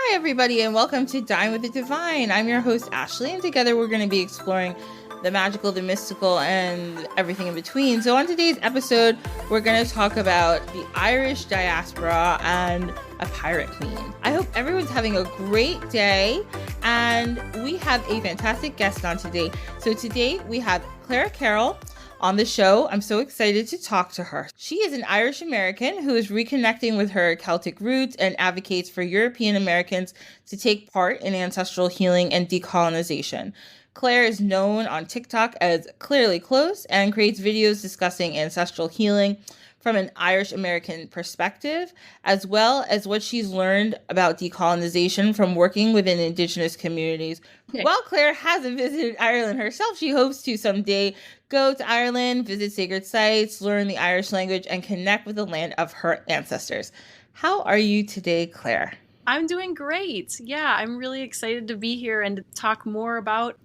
Hi, everybody, and welcome to Dine with the Divine. I'm your host, Ashley, and together we're going to be exploring the magical, the mystical, and everything in between. So, on today's episode, we're going to talk about the Irish diaspora and a pirate queen. I hope everyone's having a great day, and we have a fantastic guest on today. So, today we have Carroll on the show. I'm so excited to talk to her. She is an Irish American who is reconnecting with her Celtic roots and advocates for European Americans to take part in ancestral healing and decolonization. Claire is known on TikTok as Clearly Close and creates videos discussing ancestral healing from an Irish American perspective, as well as what she's learned about decolonization from working within Indigenous communities. Okay. While Claire hasn't visited Ireland herself, she hopes to someday go to Ireland, visit sacred sites, learn the Irish language, and connect with the land of her ancestors. How are you today, Claire? I'm doing great. Yeah, I'm really excited to be here and to talk more about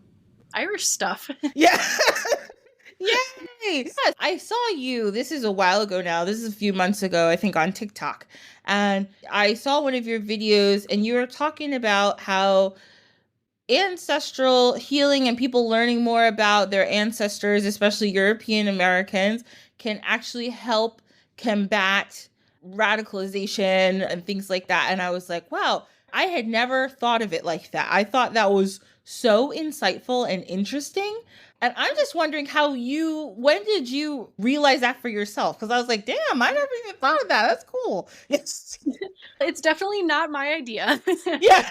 Irish stuff. Yeah. Yay! Yes, I saw you. This is a while ago now. This is a few months ago, I think, on TikTok. And I saw one of your videos, and you were talking about how ancestral healing and people learning more about their ancestors, especially European Americans, can actually help combat radicalization and things like that. And I was like, wow, I had never thought of it like that. I thought that was so insightful and interesting. And I'm just wondering when did you realize that for yourself? Because I was like, damn, I never even thought of that. That's cool. Yes. It's definitely not my idea. Yeah.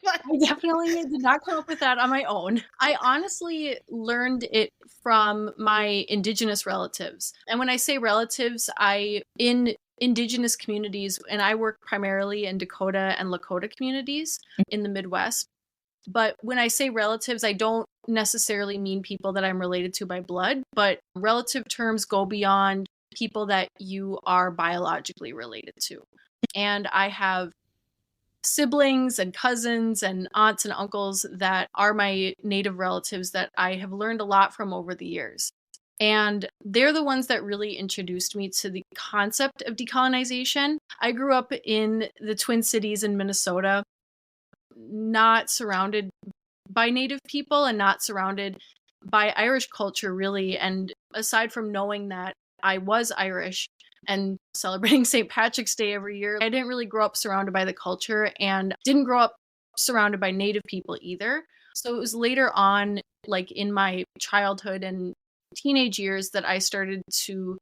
I definitely did not come up with that on my own. I honestly learned it from my Indigenous relatives. And when I say relatives, in Indigenous communities, and I work primarily in Dakota and Lakota communities in the Midwest. But when I say relatives, I don't necessarily mean people that I'm related to by blood, but relative terms go beyond people that you are biologically related to. And I have siblings and cousins and aunts and uncles that are my native relatives that I have learned a lot from over the years. And they're the ones that really introduced me to the concept of decolonization. I grew up in the Twin Cities in Minnesota, not surrounded by Native people and not surrounded by Irish culture, really. And aside from knowing that I was Irish and celebrating St. Patrick's Day every year, I didn't really grow up surrounded by the culture and didn't grow up surrounded by Native people either. So it was later on, like in my childhood and teenage years, that I started to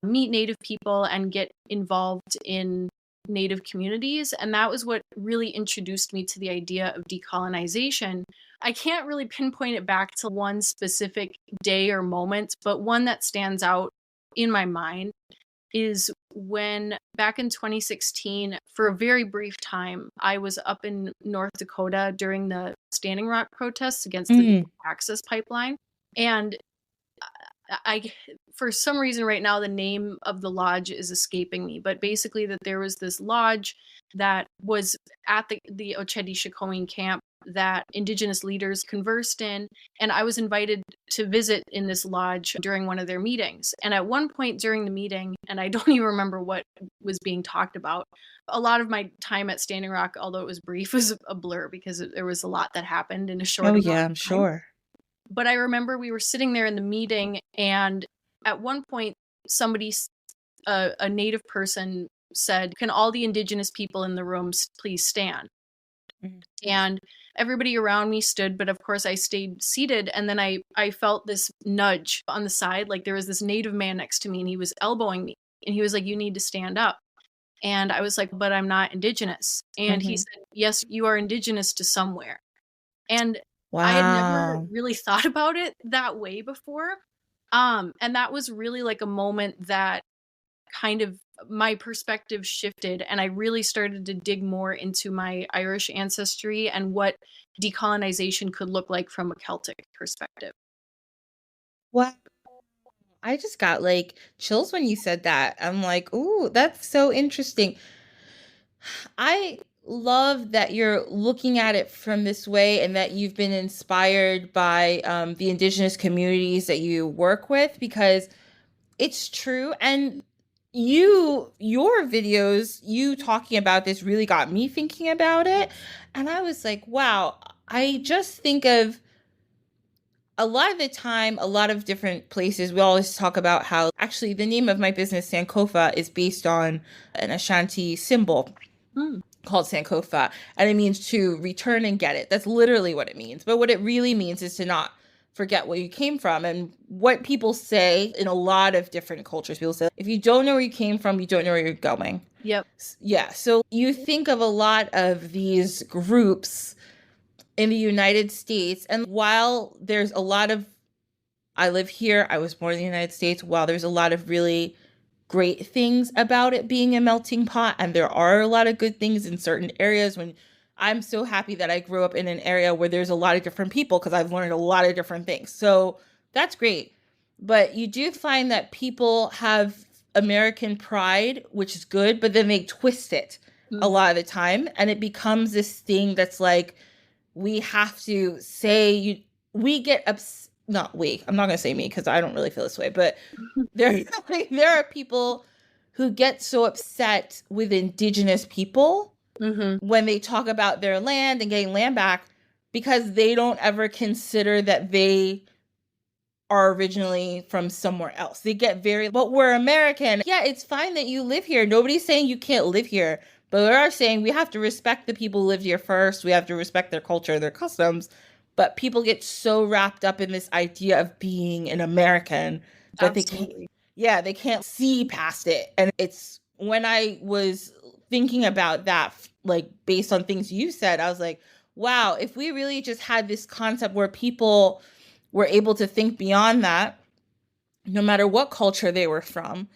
meet Native people and get involved in Native communities. And that was what really introduced me to the idea of decolonization. I can't really pinpoint it back to one specific day or moment, but one that stands out in my mind is when back in 2016, for a very brief time, I was up in North Dakota during the Standing Rock protests against the access pipeline. And I, for some reason right now, the name of the lodge is escaping me, but basically that there was this lodge that was at the Ochedi camp that Indigenous leaders conversed in. And I was invited to visit in this lodge during one of their meetings. And at one point during the meeting, and I don't even remember what was being talked about, a lot of my time at Standing Rock, although it was brief, was a blur because there was a lot that happened in a short amount of time. I'm sure. But I remember we were sitting there in the meeting, and at one point, somebody, a Native person, said, "Can all the Indigenous people in the room please stand?" Mm-hmm. And everybody around me stood, but of course I stayed seated. And then I felt this nudge on the side, like there was this Native man next to me, and he was elbowing me, and he was like, "You need to stand up." And I was like, "But I'm not Indigenous." And he said, "Yes, you are Indigenous to somewhere." And wow. I had never really thought about it that way before. And that was really like a moment that kind of my perspective shifted, and I really started to dig more into my Irish ancestry and what decolonization could look like from a Celtic perspective. Wow. I just got like chills when you said that. I'm like, ooh, that's so interesting. I love that you're looking at it from this way and that you've been inspired by the Indigenous communities that you work with, because it's true. And your videos, you talking about this really got me thinking about it. And I was like, wow, I just think of a lot of the time, a lot of different places, we always talk about how actually the name of my business, Sankofa, is based on an Ashanti symbol Mm. called Sankofa. And it means to return and get it. That's literally what it means. But what it really means is to not forget where you came from. And what people say in a lot of different cultures, people say, if you don't know where you came from, you don't know where you're going. Yep. Yeah. So you think of a lot of these groups in the United States. And while there's a lot of, I live here, I was born in the United States, while there's a lot of really great things about it being a melting pot, and there are a lot of good things in certain areas, when I'm so happy that I grew up in an area where there's a lot of different people because I've learned a lot of different things. So that's great. But you do find that people have American pride, which is good, but then they twist it a lot of the time. And it becomes this thing that's like, we have to say, we get upset. Not we. I'm not going to say me because I don't really feel this way. But there are people who get so upset with indigenous people when they talk about their land and getting land back because they don't ever consider that they are originally from somewhere else. They get very, but we're American. Yeah, it's fine that you live here. Nobody's saying you can't live here, but we are saying we have to respect the people who lived here first. We have to respect their culture, their customs. But people get so wrapped up in this idea of being an American that they can't see past it. And it's when I was thinking about that, like based on things you said, I was like, wow, if we really just had this concept where people were able to think beyond that, no matter what culture they were from,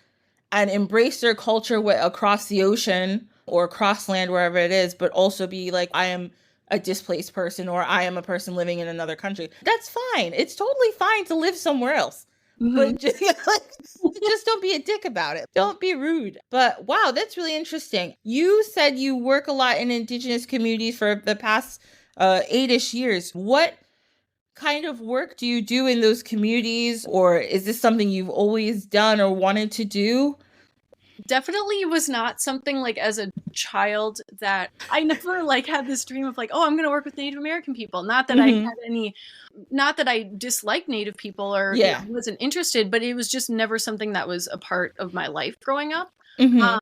and embrace their culture across the ocean or across land, wherever it is, but also be like, I am a displaced person or I am a person living in another country. That's fine. It's totally fine to live somewhere else. But just, just don't be a dick about it. Don't be rude. But wow, that's really interesting. You said you work a lot in indigenous communities for the past 8-ish years. What kind of work do you do in those communities, or is this something you've always done or wanted to do? Definitely was not something like as a child that I never like had this dream of like, oh, I'm going to work with Native American people. Not that I had any, not that I disliked Native people or wasn't interested, but it was just never something that was a part of my life growing up.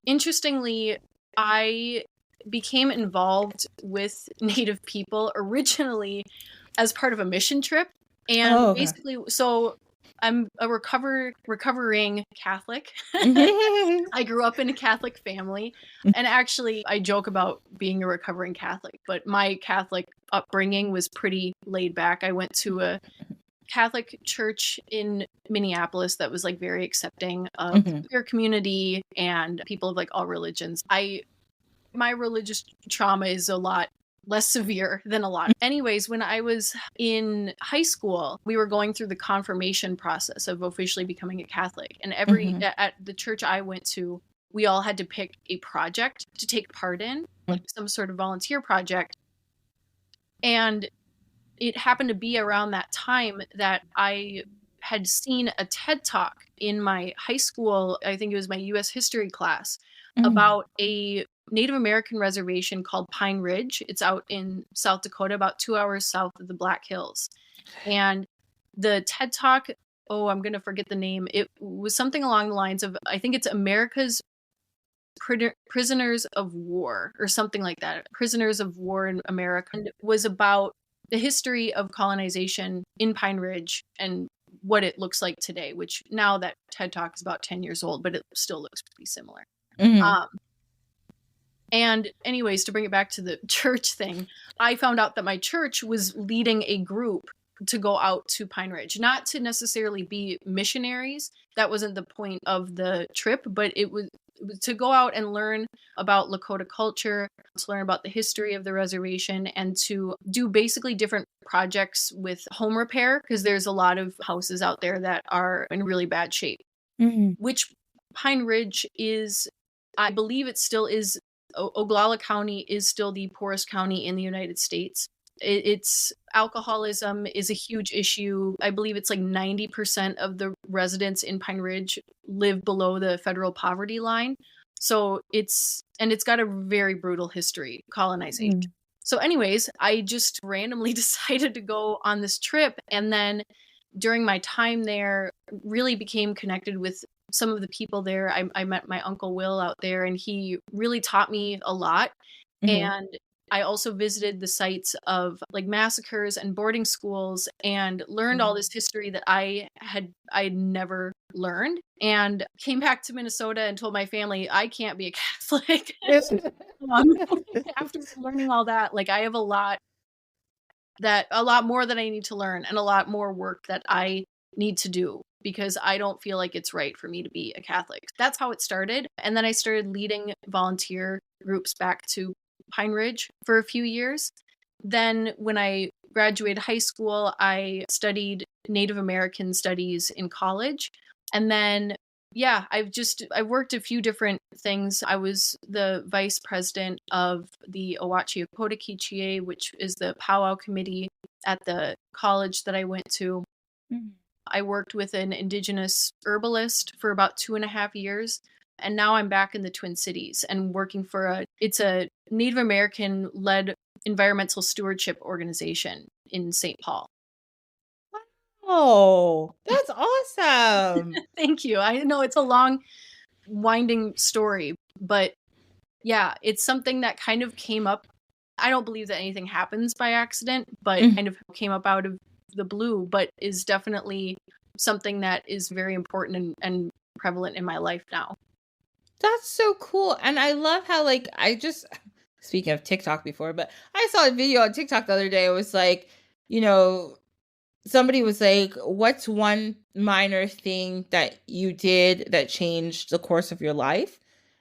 Interestingly, I became involved with Native people originally as part of a mission trip. And basically, so I'm a recovering Catholic. I grew up in a Catholic family. And actually, I joke about being a recovering Catholic, but my Catholic upbringing was pretty laid back. I went to a Catholic church in Minneapolis that was like very accepting of the queer community and people of like all religions. My religious trauma is a lot less severe than a lot. Anyways, when I was in high school, we were going through the confirmation process of officially becoming a Catholic. And at the church I went to, we all had to pick a project to take part in, like some sort of volunteer project. And it happened to be around that time that I had seen a TED Talk in my high school, I think it was my US history class, about a Native American reservation called Pine Ridge. It's out in South Dakota, about 2 hours south of the Black Hills. And the TED Talk, oh, I'm going to forget the name. It was something along the lines of, I think it's America's Prisoners of War or something like that. Prisoners of War in America. And it was about the history of colonization in Pine Ridge and what it looks like today, which now that TED Talk is about 10 years old, but it still looks pretty similar. And anyways, to bring it back to the church thing, I found out that my church was leading a group to go out to Pine Ridge, not to necessarily be missionaries. That wasn't the point of the trip, but it was to go out and learn about Lakota culture, to learn about the history of the reservation, and to do basically different projects with home repair, because there's a lot of houses out there that are in really bad shape, which Pine Ridge is, I believe it still is, Oglala County is still the poorest county in the United States. It's alcoholism is a huge issue. I believe it's like 90% of the residents in Pine Ridge live below the federal poverty line. So it's got a very brutal history, colonization. So anyways, I just randomly decided to go on this trip, and then during my time there really became connected with some of the people there. I met my Uncle Will out there, and he really taught me a lot. And I also visited the sites of like massacres and boarding schools and learned all this history that I'd never learned, and came back to Minnesota and told my family I can't be a Catholic. After learning all that, like I have a lot more that I need to learn, and a lot more work that I need to do, because I don't feel like it's right for me to be a Catholic. That's how it started. And then I started leading volunteer groups back to Pine Ridge for a few years. Then when I graduated high school, I studied Native American studies in college. And then, yeah, I've worked a few different things. I was the vice president of the Owachi Okota Kichie, which is the powwow committee at the college that I went to. I worked with an indigenous herbalist for about 2.5 years. And now I'm back in the Twin Cities and working for it's a Native American led environmental stewardship organization in St. Paul. Oh, that's awesome. Thank you. I know it's a long, winding story, but yeah, it's something that kind of came up. I don't believe that anything happens by accident, but kind of came up out of the blue, but is definitely something that is very important and prevalent in my life now. That's so cool. And I love how, like, speaking of TikTok before, but I saw a video on TikTok the other day. It was like, somebody was like, what's one minor thing that you did that changed the course of your life?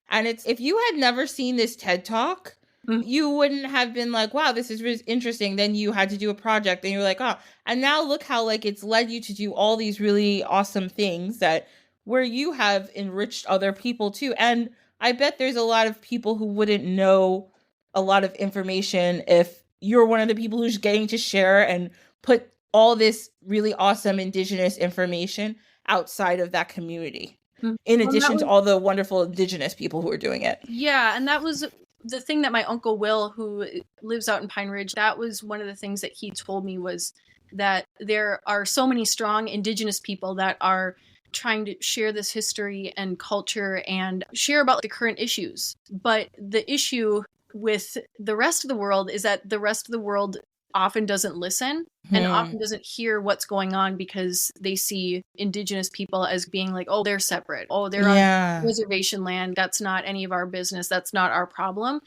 And it's, if you had never seen this TED Talk, you wouldn't have been like, wow, this is really interesting. Then you had to do a project and you're like, oh, and now look how like it's led you to do all these really awesome things where you have enriched other people too. And I bet there's a lot of people who wouldn't know a lot of information if you're one of the people who's getting to share and put all this really awesome indigenous information outside of that community, in addition to all the wonderful indigenous people who are doing it. Yeah, and that was the thing that my Uncle Will, who lives out in Pine Ridge, that was one of the things that he told me, was that there are so many strong indigenous people that are trying to share this history and culture and share about the current issues. But the issue with the rest of the world is that the rest of the world often doesn't listen and often doesn't hear what's going on, because they see indigenous people as being like, oh, they're separate. Oh, they're on reservation land. That's not any of our business. That's not our problem.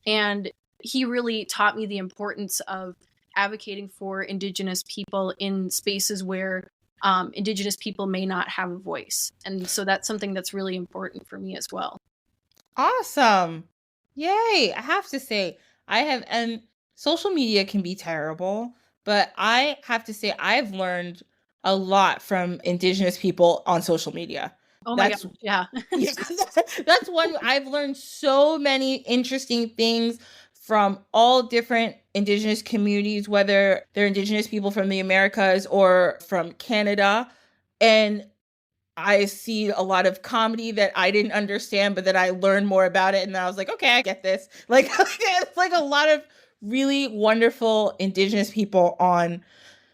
And he really taught me the importance of advocating for indigenous people in spaces where indigenous people may not have a voice. And so that's something that's really important for me as well. Awesome. Yay. I have to say, and social media can be terrible, but I have to say I've learned a lot from indigenous people on social media. Oh my gosh, yeah. That's one. I've learned so many interesting things from all different indigenous communities, whether they're indigenous people from the Americas or from Canada. And I see a lot of comedy that I didn't understand, but that I learned more about it. And I was like, okay, I get this. Like, it's like a lot of really wonderful indigenous people on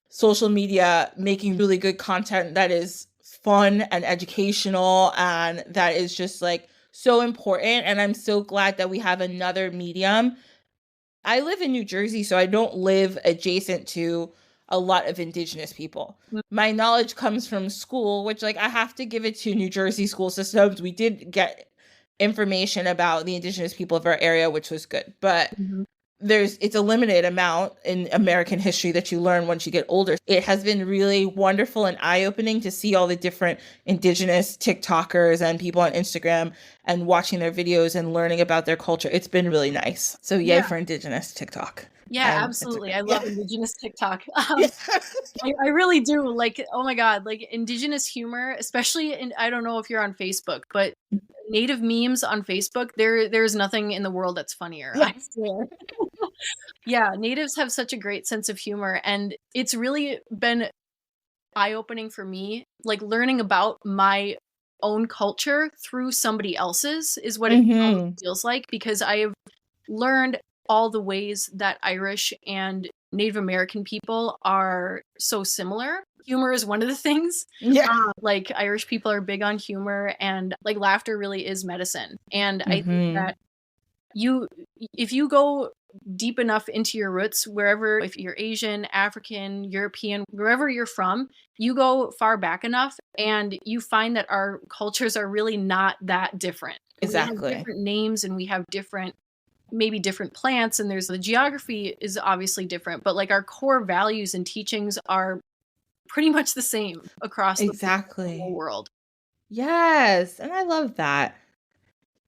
social media making really good content that is fun and educational, and that is just like so important. And I'm so glad that we have another medium. I live in New Jersey, so I don't live adjacent to a lot of indigenous people. My knowledge comes from school, which, like, I have to give it to New Jersey school systems. We did get information about the indigenous people of our area, which was good, but it's a limited amount in American history that you learn once you get older. It has been really wonderful and eye-opening to see all the different indigenous TikTokers and people on Instagram and watching their videos and learning about their culture. It's been really nice. So yay for indigenous TikTok. Yeah, absolutely. I love indigenous TikTok. I really do. Like, oh my God, like indigenous humor, especially I don't know if you're on Facebook, but native memes on Facebook, there's nothing in the world that's funnier. I swear. Yeah, natives have such a great sense of humor, and it's really been eye-opening for me, like, learning about my own culture through somebody else's is what it almost Mm-hmm. feels like, because I have learned all the ways that Irish and Native American people are so similar. Humor is one of the things. Yeah. Like, Irish people are big on humor, and, like, laughter really is medicine, and I think Mm-hmm. that you if you go deep enough into your roots, wherever, if you're Asian, African, European, wherever you're from, you go far back enough and you find that our cultures are really not that different. We have Exactly. different names and we have different, maybe different plants, and there's the geography is obviously different, but like our core values and teachings are pretty much the same across the whole Exactly. world. Yes. And I love that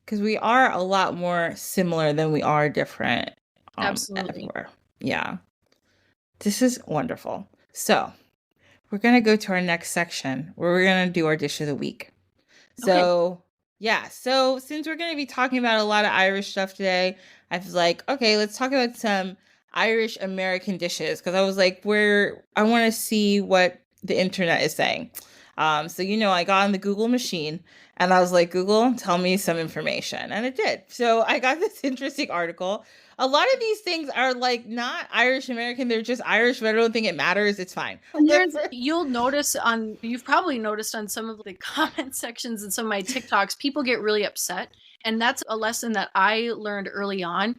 because we are a lot more similar than we are different Absolutely. everywhere. Yeah. This is wonderful. So we're going to go to our next section where we're going to do our dish of the week. Okay. So, yeah. So, since we're going to be talking about a lot of Irish stuff today, I was like, okay, let's talk about some Irish American dishes because I was like, where I want to see what the internet is saying. So, I got on the Google machine and I was like, Google, tell me some information. And it did. So, I got this interesting article. A lot of these things are like not Irish American, they're just Irish, but I don't think it matters. It's fine. And you'll notice you've probably noticed on some of the comment sections in some of my TikToks, people get really upset. And that's a lesson that I learned early on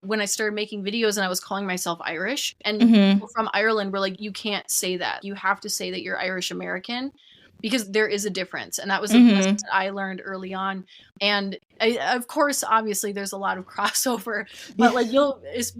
when I started making videos and I was calling myself Irish. And Hmm. people from Ireland were like, you can't say that. You have to say that you're Irish American because there is a difference. And that was a lesson Hmm. that I learned early on. And of course, obviously, there's a lot of crossover, but like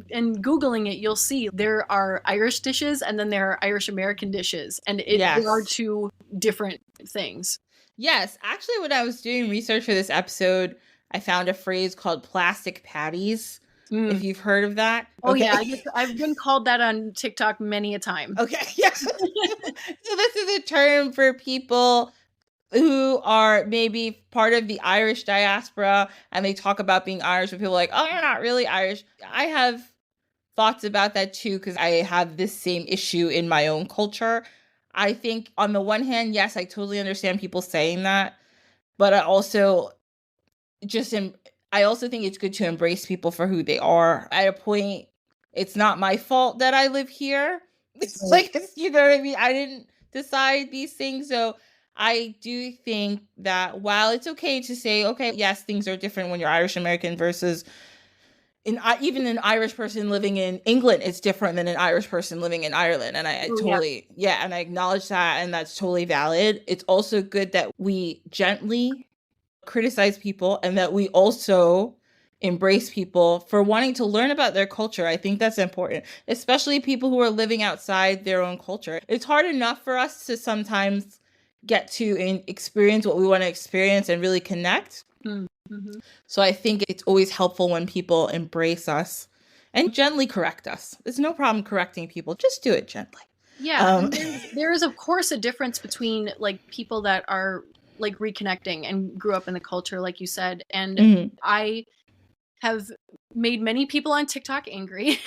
in Googling it, you'll see there are Irish dishes and then there are Irish American dishes. And there are Yes. two different things. Yes, actually, when I was doing research for this episode, I found a phrase called plastic patties. Mm. If you've heard of that, Oh, yeah. okay. I've been called that on TikTok many a time. Okay, yeah. So this is a term for people who are maybe part of the Irish diaspora and they talk about being Irish, but people are like, oh, you're not really Irish. I have thoughts about that too because I have this same issue in my own culture. I think on the one hand, yes, I totally understand people saying that, but just em- I also think it's good to embrace people for who they are. At a point, it's not my fault that I live here. It's like you know what I mean. I didn't decide these things, so I do think that while it's okay to say, okay, yes, things are different when you're Irish American versus even an Irish person living in England, it's different than an Irish person living in Ireland. And I Oh, yeah. totally, yeah, and I acknowledge that, and that's totally valid. It's also good that we gently criticize people and that we also embrace people for wanting to learn about their culture. I think that's important, especially people who are living outside their own culture. It's hard enough for us to sometimes get to experience what we want to experience and really connect. Mm-hmm. So I think it's always helpful when people embrace us and gently correct us. There's no problem correcting people. Just do it gently. Yeah, and there is of course a difference between like people that are like reconnecting and grew up in the culture, like you said, and Mhm. I have made many people on TikTok angry,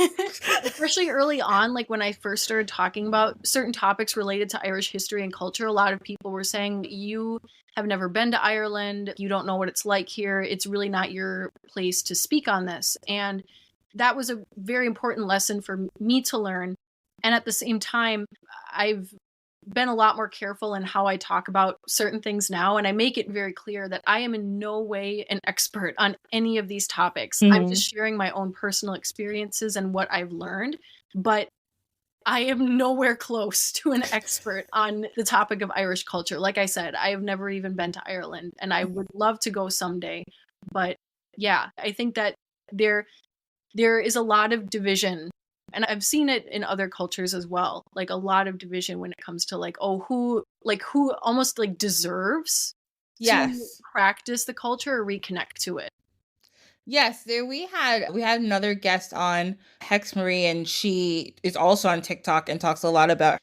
especially early on, like when I first started talking about certain topics related to Irish history and culture. A lot of people were saying, you have never been to Ireland, you don't know what it's like here, it's really not your place to speak on this. And that was a very important lesson for me to learn. And at the same time, I've been a lot more careful in how I talk about certain things now. And I make it very clear that I am in no way an expert on any of these topics. I'm Mhm. just sharing my own personal experiences and what I've learned. But I am nowhere close to an expert on the topic of Irish culture. Like I said, I have never even been to Ireland and I would love to go someday. But yeah, I think that there there is a lot of division, and I've seen it in other cultures as well, like a lot of division when it comes to like, oh, who almost like deserves to Yes. practice the culture or reconnect to it. Yes, there we had another guest on, Hex Marie, and she is also on TikTok and she talks a lot about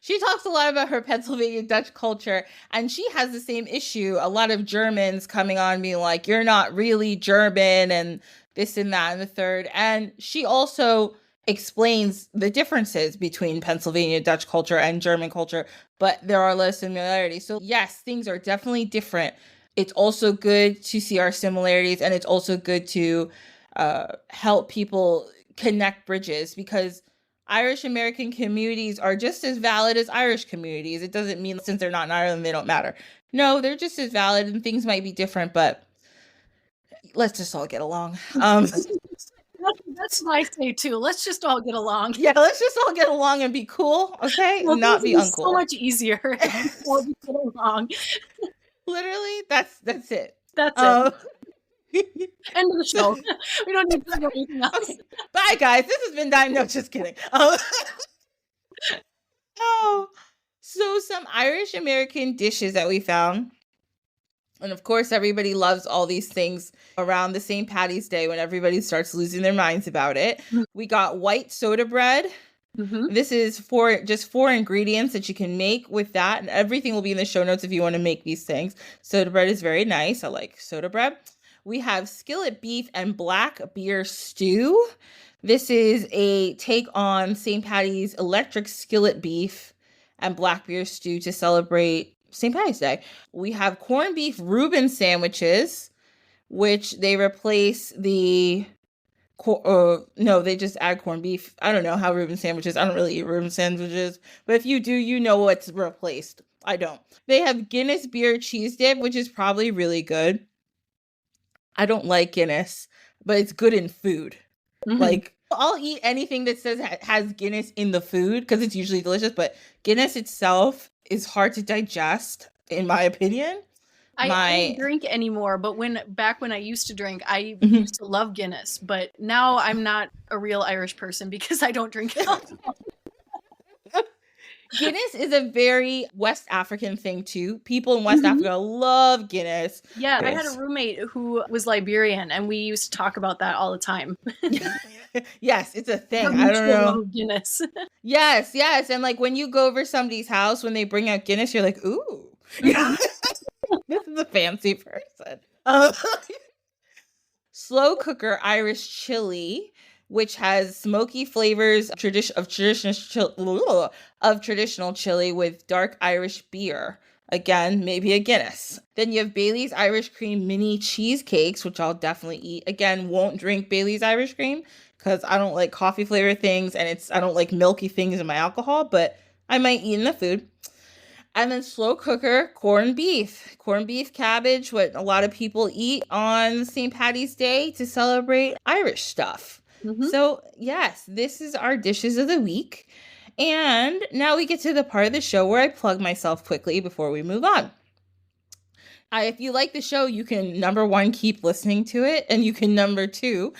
her Pennsylvania Dutch culture, and she has the same issue. A lot of Germans coming on being like, "You're not really German," and this and that and the third. And she also explains the differences between Pennsylvania Dutch culture and German culture, but there are a lot of similarities. So yes, things are definitely different. It's also good to see our similarities, and it's also good to help people connect bridges, because Irish American communities are just as valid as Irish communities. It doesn't mean since they're not in Ireland, they don't matter. No, they're just as valid, and things might be different, but let's just all get along. That's what I say too. Let's just all get along. Yeah, let's just all get along and be cool, okay? Well, Not be things uncool. so much easier. All just get along. Literally, that's it. That's it. End of the show. We don't need to talk about anything else. Okay. Bye, guys. This has been Dine. No, just kidding. Oh, so some Irish American dishes that we found. And of course, everybody loves all these things around the St. Patty's Day when everybody starts losing their minds about it. We got white soda bread. Mm-hmm. This is just four ingredients that you can make with that. And everything will be in the show notes if you want to make these things. Soda bread is very nice. I like soda bread. We have skillet beef and black beer stew. This is a take on St. Patty's electric skillet beef and black beer stew to celebrate St. Patty's Day. We have corned beef Reuben sandwiches, which they replace the no, they just add corned beef. I don't know how Reuben sandwiches. I don't really eat Reuben sandwiches, but if you do, you know what's replaced. I don't. They have Guinness beer cheese dip, which is probably really good. I don't like Guinness, but it's good in food. Mm-hmm. Like, I'll eat anything that says has Guinness in the food because it's usually delicious, but Guinness itself is hard to digest, in my opinion. I don't drink anymore, but back when I used to drink, I used to love Guinness, but now I'm not a real Irish person because I don't drink alcohol. Guinness is a very West African thing too. People in West Africa love Guinness. Yeah, I had a roommate who was Liberian, and we used to talk about that all the time. Yes, it's a thing. I don't know. Guinness. Yes, and like when you go over somebody's house, when they bring out Guinness, you're like, ooh. This is a fancy person. Slow cooker Irish chili, which has smoky flavors of traditional chili with dark Irish beer. Again, maybe a Guinness. Then you have Bailey's Irish Cream mini cheesecakes, which I'll definitely eat. Again, won't drink Bailey's Irish Cream because I don't like coffee flavored things, and I don't like milky things in my alcohol, but I might eat in the food. And then slow cooker corned beef cabbage, what a lot of people eat on St. Patty's Day to celebrate Irish stuff. So yes, this is our dishes of the week. And now we get to the part of the show where I plug myself quickly before we move on. If you like the show, you can, number one, keep listening to it. And you can, number two,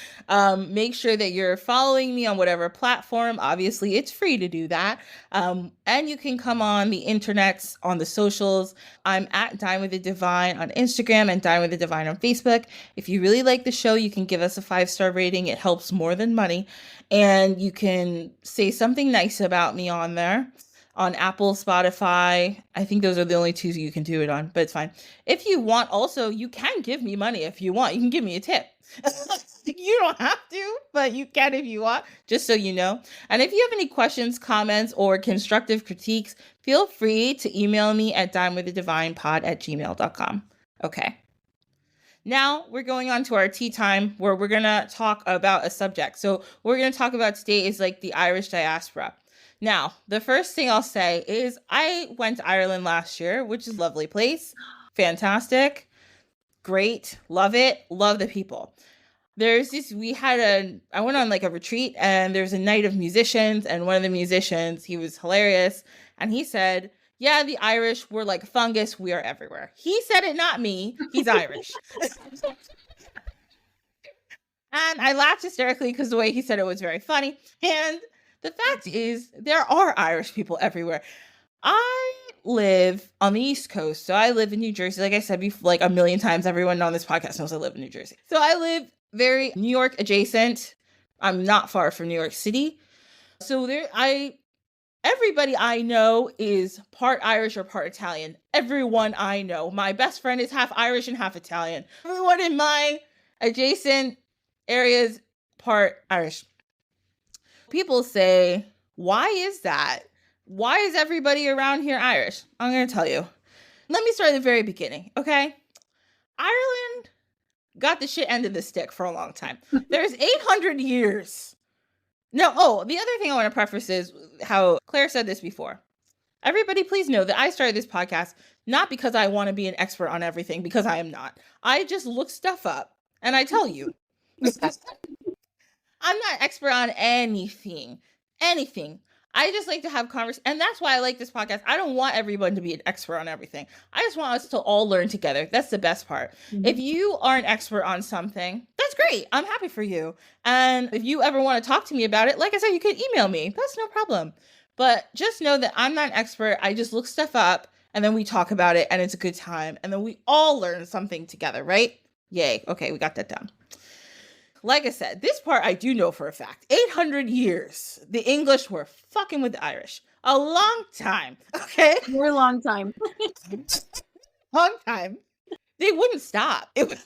make sure that you're following me on whatever platform. Obviously, it's free to do that. And you can come on the internets, on the socials. I'm at Dine with the Divine on Instagram and Dine with the Divine on Facebook. If you really like the show, you can give us a 5-star rating. It helps more than money. And you can say something nice about me on there. On Apple, Spotify. I think those are the only two you can do it on, but it's fine. If you want, also, you can give me money if you want. You can give me a tip. You don't have to, but you can if you want, just so you know. And if you have any questions, comments, or constructive critiques, feel free to email me at dinewiththedivinepod@gmail.com. Okay. Now we're going on to our tea time where we're going to talk about a subject. So what we're going to talk about today is like the Irish diaspora. Now, the first thing I'll say is I went to Ireland last year, which is a lovely place. Fantastic. Great. Love it. Love the people. I went on like a retreat, and there's a night of musicians, and one of the musicians, he was hilarious. And he said, yeah, the Irish, we're like fungus. We are everywhere. He said it, not me. He's Irish. And I laughed hysterically because the way he said it was very funny. And the fact is, there are Irish people everywhere. I live on the East Coast, so I live in New Jersey. Like I said before, like a million times, everyone on this podcast knows I live in New Jersey. So I live very New York adjacent. I'm not far from New York City. So everybody I know is part Irish or part Italian. Everyone I know. My best friend is half Irish and half Italian. Everyone in my adjacent areas, part Irish. People say, why is that? Why is everybody around here Irish? I'm going to tell you. Let me start at the very beginning, okay? Ireland got the shit end of the stick for a long time. There's 800 years. No, the other thing I want to preface is how Claire said this before. Everybody, please know that I started this podcast not because I want to be an expert on everything, because I am not. I just look stuff up and I tell you. I'm not an expert on anything. I just like to have conversations, and that's why I like this podcast. I don't want everyone to be an expert on everything. I just want us to all learn together. That's the best part. Mm-hmm. If you are an expert on something, that's great. I'm happy for you. And if you ever want to talk to me about it, like I said, you can email me. That's no problem. But just know that I'm not an expert. I just look stuff up, and then we talk about it, and it's a good time. And then we all learn something together, right? Yay. Okay, we got that done. Like I said, this part I do know for a fact. 800 years, the English were fucking with the Irish. A long time, okay? Very long time. Long time. They wouldn't stop. It was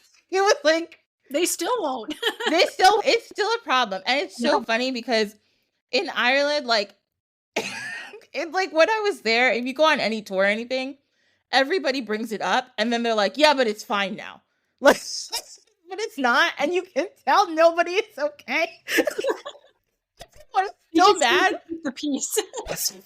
like... They still won't. It's still a problem. And it's so funny because in Ireland, like, it's like when I was there, if you go on any tour or anything, everybody brings it up and then they're like, yeah, but it's fine now. Like... But it's not, and you can tell nobody is okay. Everyone's still mad. The peace. Everyone's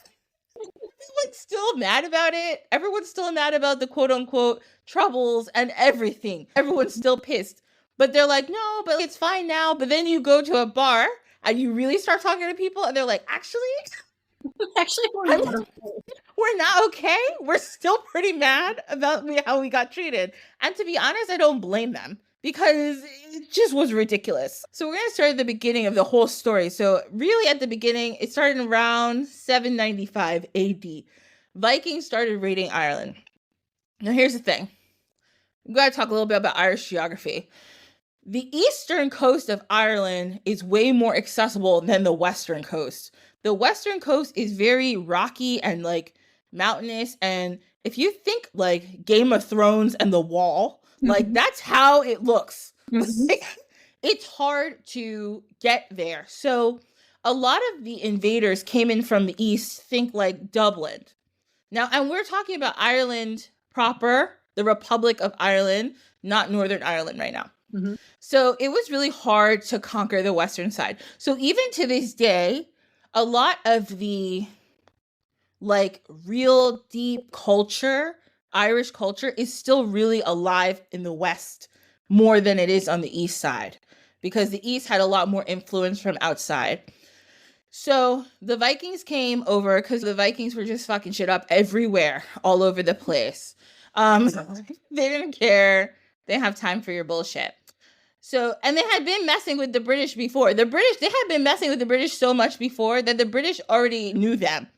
still mad about it. Everyone's still mad about the quote-unquote troubles and everything. Everyone's still pissed. But they're like, no, but it's fine now. But then you go to a bar, and you really start talking to people, and they're like, actually, we're not okay. We're still pretty mad about how we got treated. And to be honest, I don't blame them. Because it just was ridiculous. So we're going to start at the beginning of the whole story. So really at the beginning, it started around 795 AD. Vikings started raiding Ireland. Now here's the thing. I'm going to talk a little bit about Irish geography. The eastern coast of Ireland is way more accessible than the western coast. The western coast is very rocky and like mountainous. And if you think like Game of Thrones and The Wall, like, that's how it looks. It's hard to get there. So a lot of the invaders came in from the east, think like Dublin. Now, and we're talking about Ireland proper, the Republic of Ireland, not Northern Ireland right now. Mm-hmm. So it was really hard to conquer the western side. So even to this day, a lot of the, like, real deep culture, Irish culture, is still really alive in the West more than it is on the East side, because the East had a lot more influence from outside. So the Vikings came over because the Vikings were just fucking shit up everywhere, all over the place. They didn't care. They didn't have time for your bullshit. So, and they had been messing with the British before. They had been messing with the British so much before that the British already knew them.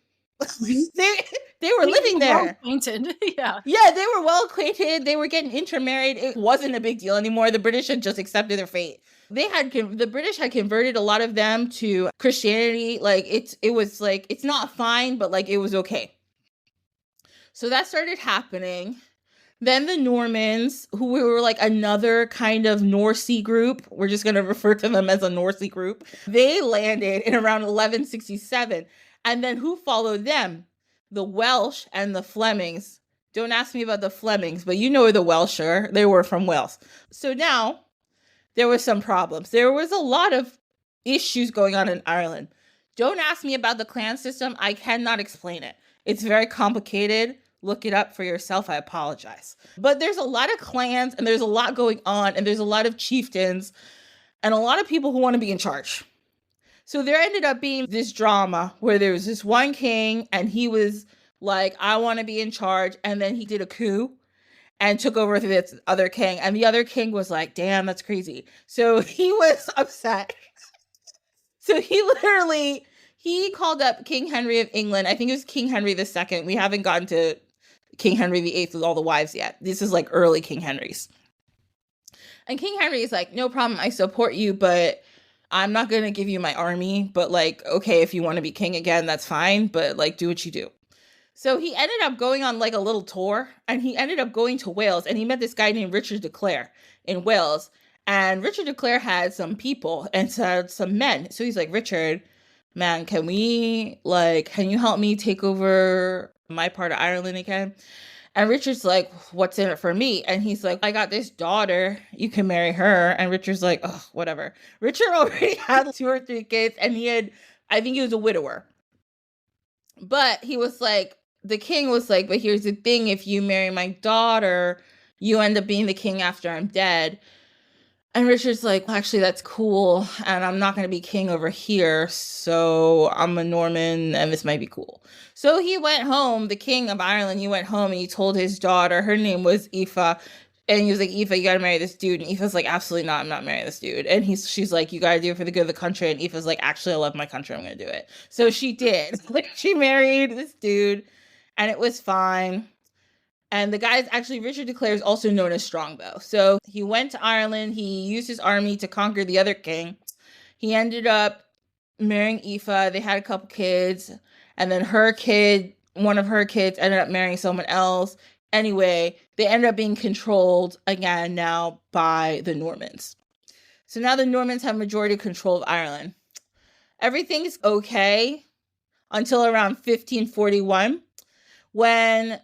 They were living there. Well acquainted. Yeah, they were well acquainted. They were getting intermarried. It wasn't a big deal anymore. The British had just accepted their fate. The British had converted a lot of them to Christianity. Like it was like, it's not fine, but like it was okay. So that started happening. Then the Normans, who were like another kind of Norsey group, we're just going to refer to them as a Norsey group. They landed in around 1167. And then who followed them? The Welsh and the Flemings. Don't ask me about the Flemings, but you know the Welsh are. They were from Wales. So now there were some problems. There was a lot of issues going on in Ireland. Don't ask me about the clan system. I cannot explain it. It's very complicated. Look it up for yourself. I apologize. But there's a lot of clans and there's a lot going on and there's a lot of chieftains and a lot of people who want to be in charge. So there ended up being this drama where there was this one king and he was like, I want to be in charge. And then he did a coup and took over this other king. And the other king was like, damn, that's crazy. So he was upset. So he called up King Henry of England. I think it was King Henry II. We haven't gotten to King Henry VIII with all the wives yet. This is like early King Henry's. And King Henry is like, no problem, I support you, but I'm not going to give you my army. But like, okay, if you want to be king again, that's fine. But like, do what you do. So he ended up going on like a little tour, and he ended up going to Wales, and he met this guy named Richard de Clare in Wales. And Richard de Clare had some people and some men. So he's like, Richard, man, can you help me take over my part of Ireland again? And Richard's like, what's in it for me? And he's like, I got this daughter. You can marry her. And Richard's like, oh, whatever. Richard already had 2 or 3 kids, and I think he was a widower. But he was like, the king was like, but here's the thing. If you marry my daughter, you end up being the king after I'm dead. And Richard's like, well, actually, that's cool. And I'm not going to be king over here. So I'm a Norman, and this might be cool. So he went home, the king of Ireland, he went home and he told his daughter, her name was Aoife. And he was like, Aoife, you got to marry this dude. And Aoife's like, absolutely not. I'm not marrying this dude. And she's like, you got to do it for the good of the country. And Aoife's like, actually, I love my country. I'm going to do it. So she did. Like, she married this dude, and it was fine. And the guy is actually, Richard de Clare is also known as Strongbow. So he went to Ireland. He used his army to conquer the other king. He ended up marrying Aoife. They had a couple kids. And then one of her kids ended up marrying someone else. Anyway, they ended up being controlled again now by the Normans. So now the Normans have majority control of Ireland. Everything's okay until around 1541, when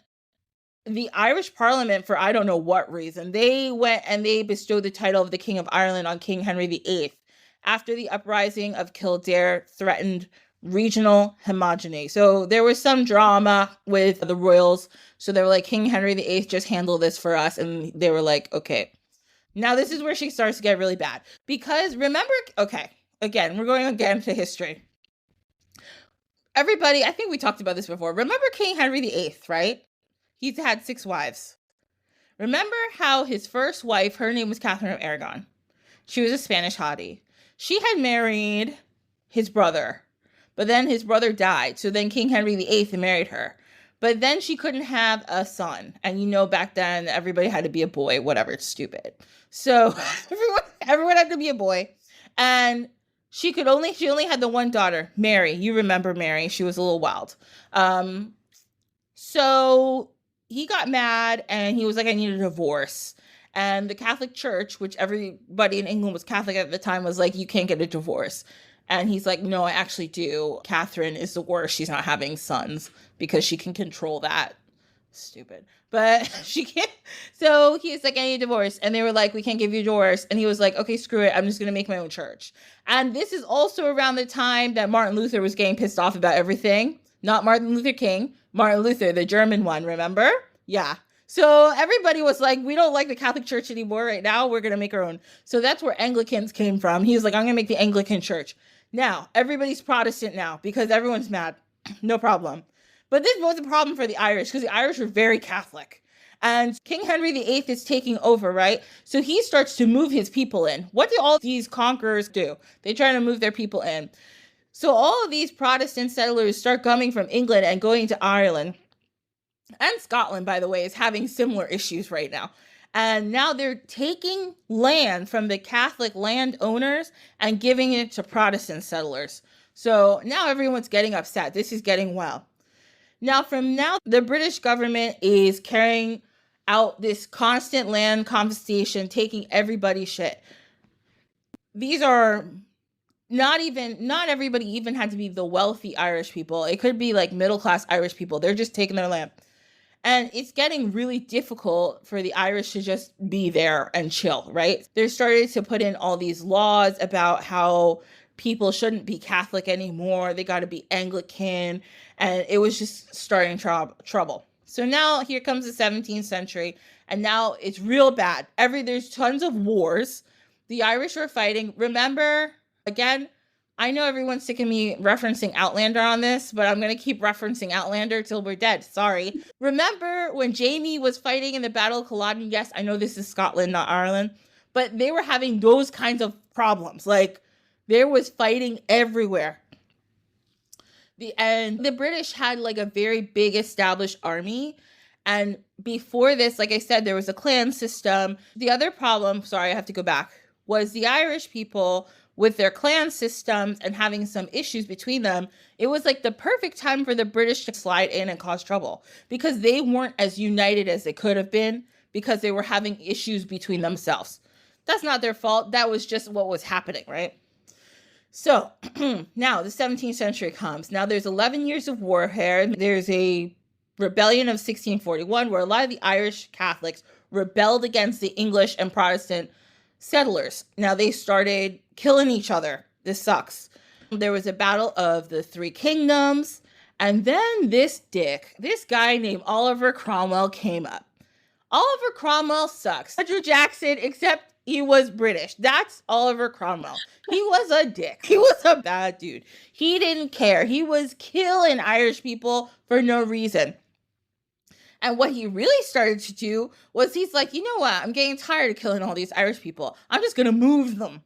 the Irish Parliament, for I don't know what reason, they went and they bestowed the title of the King of Ireland on King Henry VIII after the uprising of Kildare threatened regional homogeny. So there was some drama with the royals. So they were like, King Henry VIII, just handle this for us. And they were like, okay. Now this is where she starts to get really bad. Because remember, okay, again, we're going again to history. Everybody, I think we talked about this before. Remember King Henry VIII, right? He's had 6 wives. Remember how his first wife, her name was Catherine of Aragon. She was a Spanish hottie. She had married his brother, but then his brother died. So then King Henry VIII married her. But then she couldn't have a son. And you know, back then, everybody had to be a boy, whatever, it's stupid. So everyone had to be a boy. And she only had the one daughter, Mary. You remember Mary. She was a little wild. So he got mad and he was like, I need a divorce. And the Catholic Church, which everybody in England was Catholic at the time, was like, you can't get a divorce. And he's like, no, I actually do. Catherine is the worst. She's not having sons because she can control that. Stupid. But she can't. So he's like, I need a divorce. And they were like, we can't give you a divorce. And he was like, okay, screw it. I'm just going to make my own church. And this is also around the time that Martin Luther was getting pissed off about everything. Not Martin Luther King. Martin Luther, the German one, remember? Yeah. So everybody was like, we don't like the Catholic Church anymore right now. We're going to make our own. So that's where Anglicans came from. He was like, I'm going to make the Anglican Church. Now, everybody's Protestant now because everyone's mad. No problem. But this was a problem for the Irish because the Irish were very Catholic. And King Henry VIII is taking over, right? So he starts to move his people in. What do all these conquerors do? They try to move their people in. So all of these Protestant settlers start coming from England and going to Ireland. And Scotland, by the way, is having similar issues right now. And now they're taking land from the Catholic landowners and giving it to Protestant settlers. So now everyone's getting upset. This is getting wild. Now, the British government is carrying out this constant land confiscation, taking everybody's shit. These are not everybody even had to be the wealthy Irish people. It could be like middle-class Irish people. They're just taking their land. And it's getting really difficult for the Irish to just be there and chill, right? They're starting to put in all these laws about how people shouldn't be Catholic anymore. They got to be Anglican. And it was just starting trouble. So now here comes the 17th century. And now it's real bad. There's tons of wars. The Irish are fighting. Remember, again, I know everyone's sick of me referencing Outlander on this, but I'm going to keep referencing Outlander till we're dead. Sorry. Remember when Jamie was fighting in the Battle of Culloden? Yes, I know this is Scotland, not Ireland, but they were having those kinds of problems. Like, there was fighting everywhere. And the British had like a very big established army, And before this, like I said, there was a clan system. The other problem, sorry, I have to go back, was the Irish people with their clan systems and having some issues between them. It was like the perfect time for the British to slide in and cause trouble because they weren't as united as they could have been because they were having issues between themselves. That's not their fault. That was just what was happening, right? So now the 17th century comes. Now there's 11 years of warfare. There's a rebellion of 1641 where a lot of the Irish Catholics rebelled against the English and Protestant settlers. Now they started killing each other. This sucks. There was a battle of the Three Kingdoms. And then this guy named Oliver Cromwell came up. Oliver Cromwell sucks. Andrew Jackson, except he was British. That's Oliver Cromwell. He was a dick. He was a bad dude. He didn't care. He was killing Irish people for no reason. And what he really started to do was he's like, you know what? I'm getting tired of killing all these Irish people. I'm just going to move them.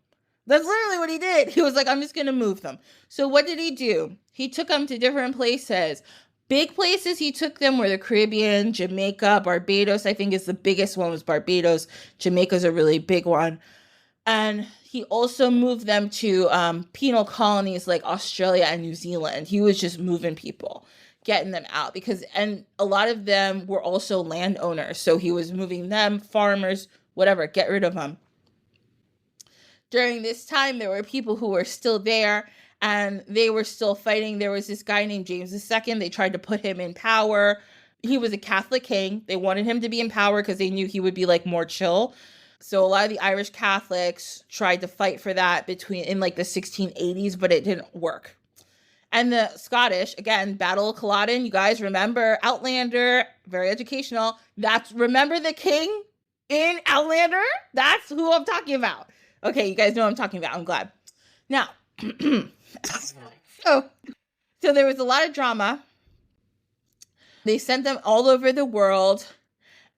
That's literally what he did. He was like, I'm just going to move them. So what did he do? He took them to different places. Big places he took them were the Caribbean, Jamaica, Barbados, I think is the biggest one was Barbados. Jamaica's a really big one. And he also moved them to penal colonies like Australia and New Zealand. He was just moving people, getting them out and a lot of them were also landowners. So he was moving them, farmers, whatever, get rid of them. During this time, there were people who were still there and they were still fighting. There was this guy named James II. They tried to put him in power. He was a Catholic king. They wanted him to be in power because they knew he would be like more chill. So a lot of the Irish Catholics tried to fight for that in like the 1680s, but it didn't work. And the Scottish, again, Battle of Culloden. You guys remember Outlander, very educational. Remember the king in Outlander? That's who I'm talking about. Okay, you guys know what I'm talking about. I'm glad. Now, so there was a lot of drama. They sent them all over the world.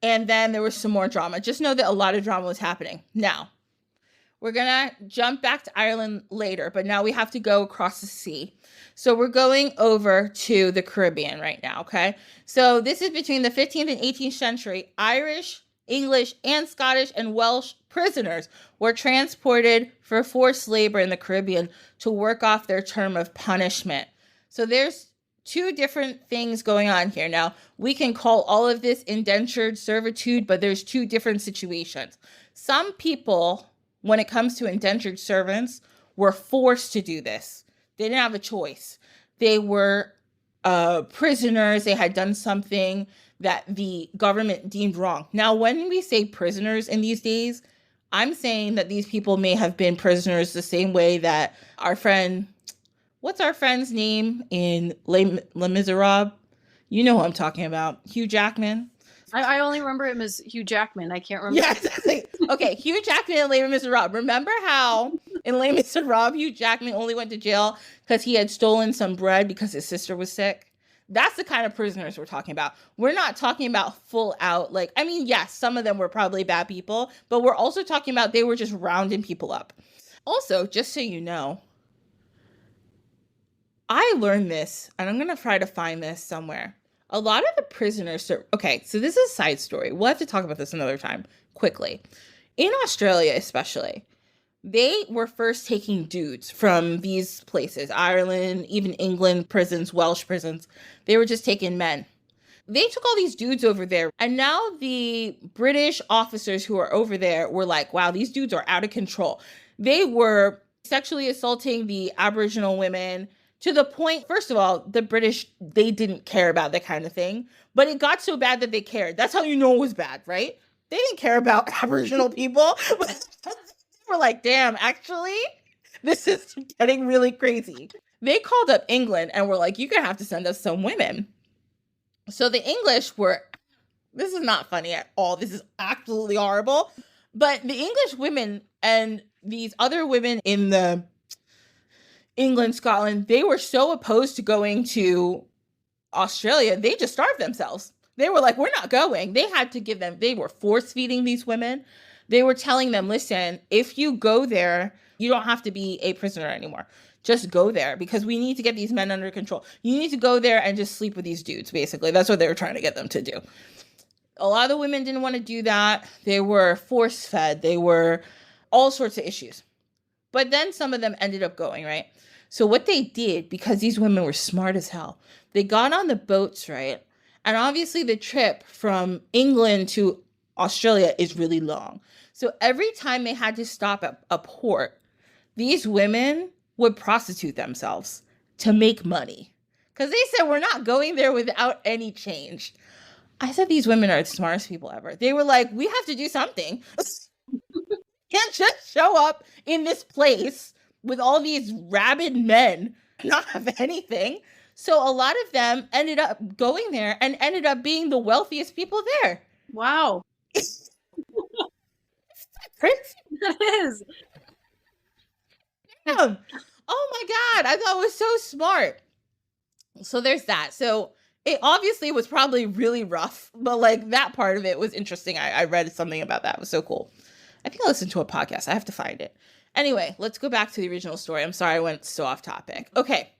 And then there was some more drama. Just know that a lot of drama was happening. Now, we're going to jump back to Ireland later, but now we have to go across the sea. So we're going over to the Caribbean right now, okay? So this is between the 15th and 18th century. Irish, English, and Scottish and Welsh prisoners were transported for forced labor in the Caribbean to work off their term of punishment. So there's two different things going on here. Now, we can call all of this indentured servitude, but there's two different situations. Some people, when it comes to indentured servants, were forced to do this. They didn't have a choice. They were prisoners. They had done something that the government deemed wrong. Now, when we say prisoners in these days, I'm saying that these people may have been prisoners the same way that our friend, what's our friend's name in Les Miserables? You know who I'm talking about. Hugh Jackman. I only remember him as Hugh Jackman. I can't remember. Yes. Okay, Hugh Jackman in Les Miserables. Remember how in Les Miserables, Hugh Jackman only went to jail because he had stolen some bread because his sister was sick? That's the kind of prisoners we're talking about. We're not talking about full out, yes, some of them were probably bad people, but we're also talking about they were just rounding people up. Also, just so you know, I learned this, and I'm going to try to find this somewhere. A lot of the prisoners, okay, so this is a side story. We'll have to talk about this another time, quickly. In Australia, especially, they were first taking dudes from these places, Ireland, even England prisons, Welsh prisons. They were just taking men. They took all these dudes over there. And now the British officers who are over there were like, wow, these dudes are out of control. They were sexually assaulting the Aboriginal women to the point, first of all, the British, they didn't care about that kind of thing. But it got so bad that they cared. That's how you know it was bad, right? They didn't care about Aboriginal people. We're like, damn, actually, this is getting really crazy. They called up England and were like, you're going to have to send us some women. So the English were, this is not funny at all. This is absolutely horrible. But the English women and these other women in the England, Scotland, they were so opposed to going to Australia, they just starved themselves. They were like, we're not going. They had to give them, they were force feeding these women. They were telling them, listen, if you go there, you don't have to be a prisoner anymore. Just go there because we need to get these men under control. You need to go there and just sleep with these dudes, basically. That's what they were trying to get them to do. A lot of the women didn't want to do that. They were force fed. They were all sorts of issues. But then some of them ended up going, right? So what they did, because these women were smart as hell, they got on the boats, right? And obviously the trip from England to Australia is really long. So every time they had to stop at a port, these women would prostitute themselves to make money. Because they said, we're not going there without any change. I said, these women are the smartest people ever. They were like, we have to do something. Can't just show up in this place with all these rabid men, not have anything. So a lot of them ended up going there and ended up being the wealthiest people there. Wow. Crazy. That is. Damn. Oh my God. I thought it was so smart. So there's that. So it obviously was probably really rough, but like that part of it was interesting. I read something about that. It was so cool. I think I listened to a podcast. I have to find it. Anyway, let's go back to the original story. I'm sorry I went so off topic. Okay.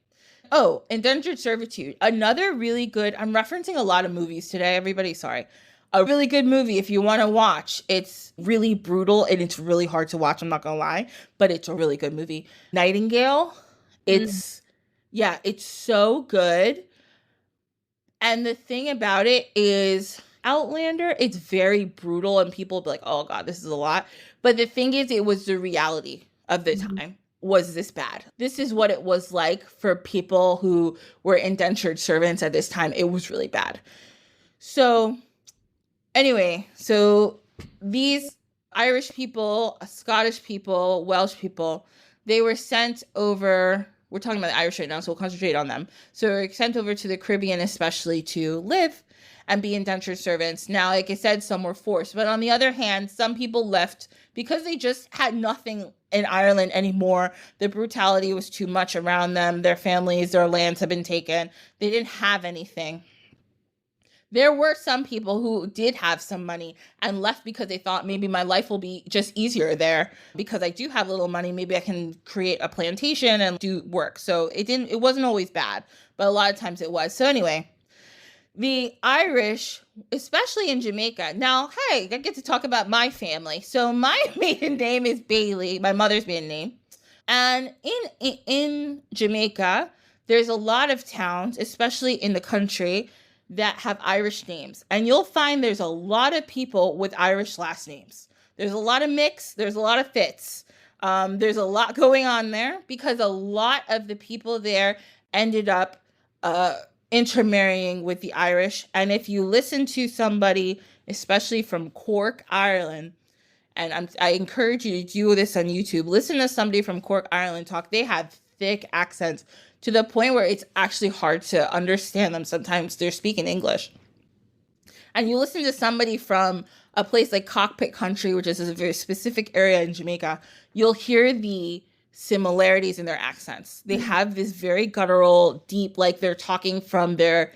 Oh, indentured servitude. Another really good, I'm referencing a lot of movies today, everybody. Sorry. A really good movie if you want to watch. It's really brutal and it's really hard to watch. I'm not going to lie, but it's a really good movie. Nightingale. It's so good. And the thing about it is Outlander, it's very brutal and people be like, oh God, this is a lot. But the thing is, it was the reality of the time. Was this bad? This is what it was like for people who were indentured servants at this time. It was really bad. So anyway, so these Irish people, Scottish people, Welsh people, they were sent over. We're talking about the Irish right now, so we'll concentrate on them. So they're sent over to the Caribbean, especially to live and be indentured servants. Now, like I said, some were forced. But on the other hand, some people left because they just had nothing in Ireland anymore. The brutality was too much around them. Their families, their lands had been taken. They didn't have anything. There were some people who did have some money and left because they thought maybe my life will be just easier there because I do have a little money. Maybe I can create a plantation and do work. So it wasn't always bad, but a lot of times it was. So anyway, the Irish, especially in Jamaica. Now, hey, I get to talk about my family. So my maiden name is Bailey, my mother's maiden name. And in Jamaica, there's a lot of towns, especially in the country, that have Irish names. And you'll find there's a lot of people with Irish last names. There's a lot of mix. There's a lot of fits. There's a lot going on there because a lot of the people there ended up intermarrying with the Irish. And if you listen to somebody, especially from Cork, Ireland, and I encourage you to do this on YouTube, listen to somebody from Cork, Ireland talk. They have thick accents to the point where it's actually hard to understand them. Sometimes they're speaking English. And you listen to somebody from a place like Cockpit Country, which is a very specific area in Jamaica, you'll hear the similarities in their accents. They have this very guttural, deep, like they're talking from their,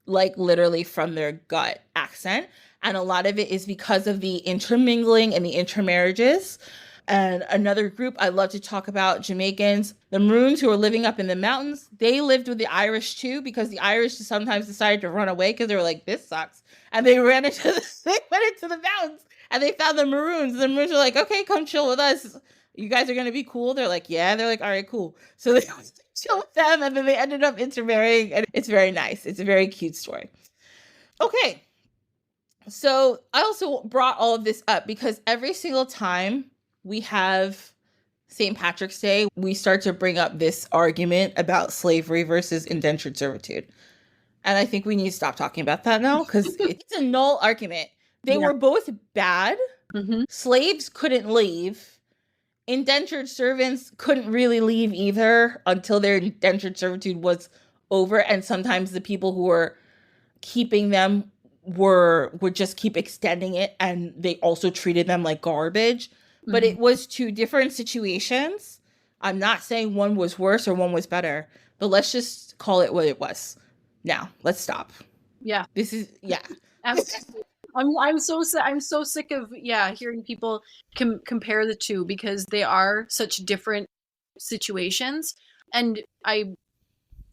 like literally from their gut accent. And a lot of it is because of the intermingling and the intermarriages. And another group I love to talk about, Jamaicans, the Maroons who are living up in the mountains, they lived with the Irish too, because the Irish sometimes decided to run away because they were like, this sucks. And they went into the mountains and they found the Maroons. The Maroons were like, okay, come chill with us. You guys are going to be cool. They're like, yeah. They're like, all right, cool. So they chill with them and then they ended up intermarrying. And it's very nice. It's a very cute story. Okay. So I also brought all of this up because every single time we have St. Patrick's Day, we start to bring up this argument about slavery versus indentured servitude. And I think we need to stop talking about that now because it's a null argument. They were both bad. Mm-hmm. Slaves couldn't leave. Indentured servants couldn't really leave either until their indentured servitude was over. And sometimes the people who were keeping them would just keep extending it, and they also treated them like garbage. But it was two different situations. I'm not saying one was worse or one was better, but let's just call it what it was. Now, let's stop. Yeah. This is, yeah. I'm so sick of hearing people compare the two because they are such different situations, and I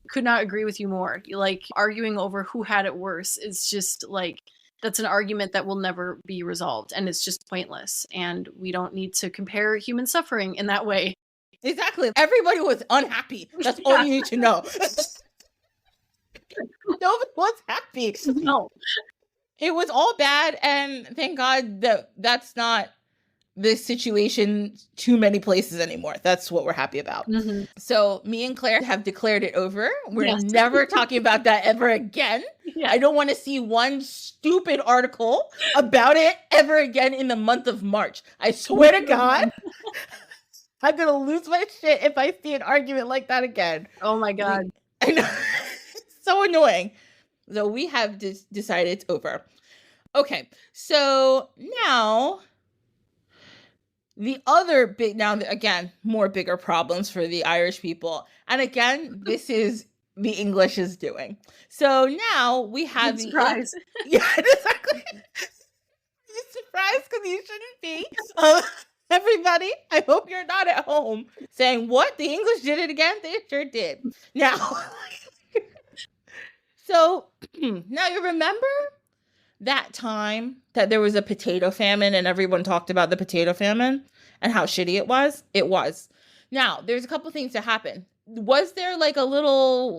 could not agree with you more. Like arguing over who had it worse is just like that's an argument that will never be resolved, and it's just pointless. And we don't need to compare human suffering in that way. Exactly. Everybody was unhappy. That's all you need to know. Nobody was happy. No. It was all bad, and thank God that that's not the situation too many places anymore. That's what we're happy about. Mhm. So me and Claire have declared it over. We're Yes. never talking about that ever again. Yeah. I don't want to see one stupid article about it ever again in the month of March. I swear to God, I'm going to lose my shit if I see an argument like that again. Oh my God. I know. It's so annoying. So we have decided it's over. Okay. So now the other big, now again, more bigger problems for the Irish people. And again, this is the English is doing. So now we have Good surprise. Yeah, exactly. You're surprised because you shouldn't be. Everybody, I hope you're not at home saying, what? The English did it again? They sure did. Now, so now you remember that time that there was a potato famine and everyone talked about the potato famine and how shitty it was? It was. Now, there's a couple things that happened. Was there like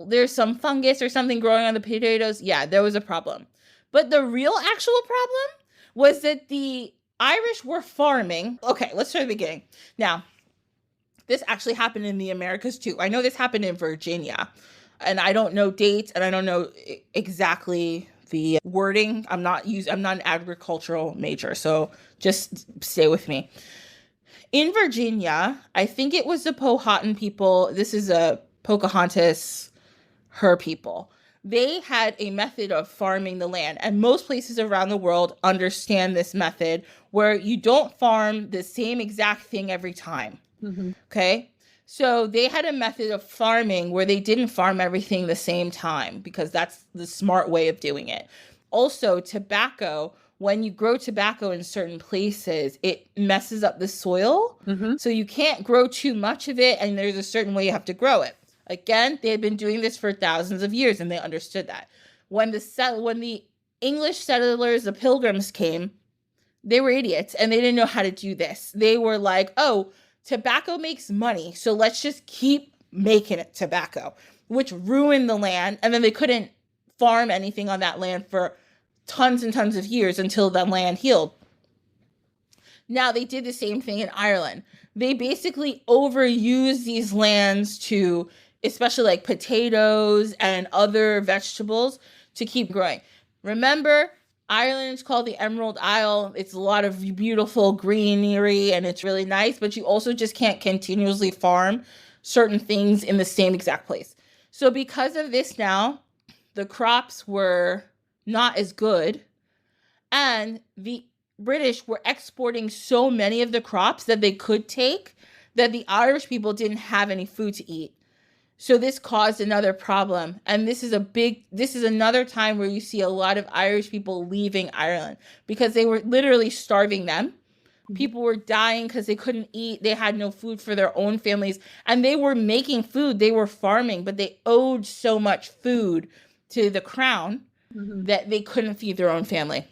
there's some fungus or something growing on the potatoes? Yeah, there was a problem. But the real actual problem was that the Irish were farming. Okay, let's start at the beginning. Now, this actually happened in the Americas too. I know this happened in Virginia, and I don't know dates and I don't know exactly the wording. I'm not an agricultural major, so just stay with me. In Virginia, I think it was the Powhatan people. This is a Pocahontas, her people. They had a method of farming the land, and most places around the world understand this method where you don't farm the same exact thing every time. Mm-hmm. Okay? So they had a method of farming where they didn't farm everything the same time because that's the smart way of doing it. Also, tobacco, when you grow tobacco in certain places, it messes up the soil. Mm-hmm. So you can't grow too much of it, and there's a certain way you have to grow it. Again, they had been doing this for thousands of years, and they understood that. When the English settlers, the Pilgrims came, they were idiots, and they didn't know how to do this. They were like, oh, tobacco makes money, so let's just keep making it tobacco, which ruined the land, and then they couldn't farm anything on that land for tons and tons of years until the land healed. Now, they did the same thing in Ireland. They basically overused these lands to, especially like potatoes and other vegetables, to keep growing. Remember, Ireland is called the Emerald Isle. It's a lot of beautiful greenery and it's really nice, but you also just can't continuously farm certain things in the same exact place. So because of this now, the crops were not as good, and the British were exporting so many of the crops that they could take that the Irish people didn't have any food to eat. So this caused another problem. And this is another time where you see a lot of Irish people leaving Ireland because they were literally starving them. People were dying because they couldn't eat. They had no food for their own families. And they were making food. They were farming, but they owed so much food to the crown that they couldn't feed their own family.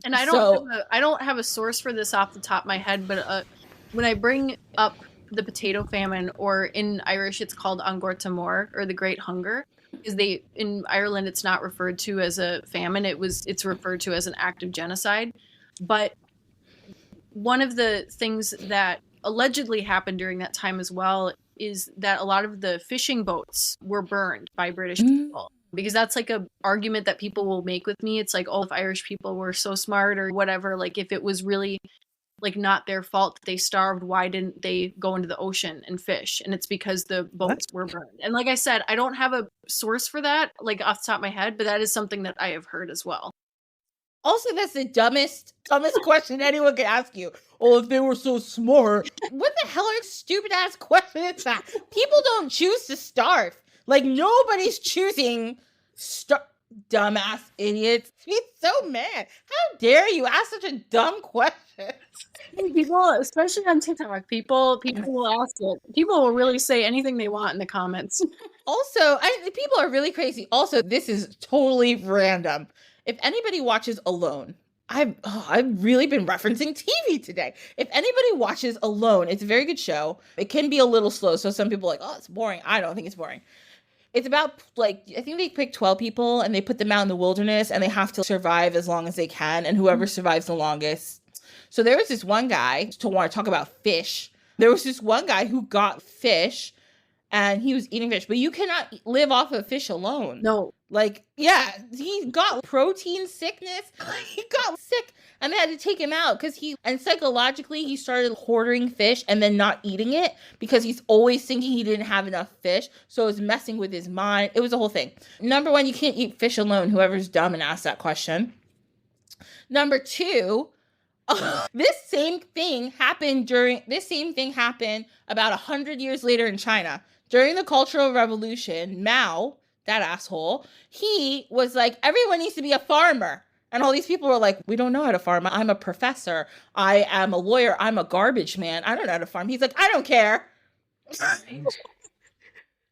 And I don't have a source for this off the top of my head, but when I bring up the potato famine, or in Irish it's called An Gorta Mór, or the Great Hunger, because in Ireland it's not referred to as a famine, it's referred to as an act of genocide. But one of the things that allegedly happened during that time as well is that a lot of the fishing boats were burned by British people. Because that's like a argument that people will make with me. It's like, oh, if Irish people were so smart or whatever, like if it was really like not their fault that they starved, why didn't they go into the ocean and fish? And it's because the boats were burned. And like I said, I don't have a source for that, like off the top of my head, but that is something that I have heard as well. Also, that's the dumbest question anyone could ask you. Oh, if they were so smart. What the hell are stupid ass question is that? People don't choose to starve. Like, nobody's choosing dumbass idiots. He's so mad. How dare you ask such a dumb question? People, especially on TikTok, people will ask it. People will really say anything they want in the comments. Also, people are really crazy. Also, this is totally random. if anybody watches Alone, I've really been referencing TV today. If anybody watches Alone, it's a very good show. It can be a little slow, so some people are like, oh, it's boring. I don't think it's boring. It's about, like, I think they pick 12 people and they put them out in the wilderness and they have to survive as long as they can, and whoever survives the longest. So there was this one guy, to want to talk about fish. There was this one guy who got fish and he was eating fish, but you cannot live off of fish alone. No. Like, yeah, he got protein sickness. He got sick and they had to take him out because and psychologically he started hoarding fish and then not eating it because he's always thinking he didn't have enough fish. So it was messing with his mind. It was a whole thing. Number one, you can't eat fish alone. Whoever's dumb and asked that question. Number two, this same thing happened about 100 years later in China. During the Cultural Revolution, Mao, that asshole, he was like, everyone needs to be a farmer. And all these people were like, we don't know how to farm. I'm a professor. I am a lawyer. I'm a garbage man. I don't know how to farm. He's like, I don't care. The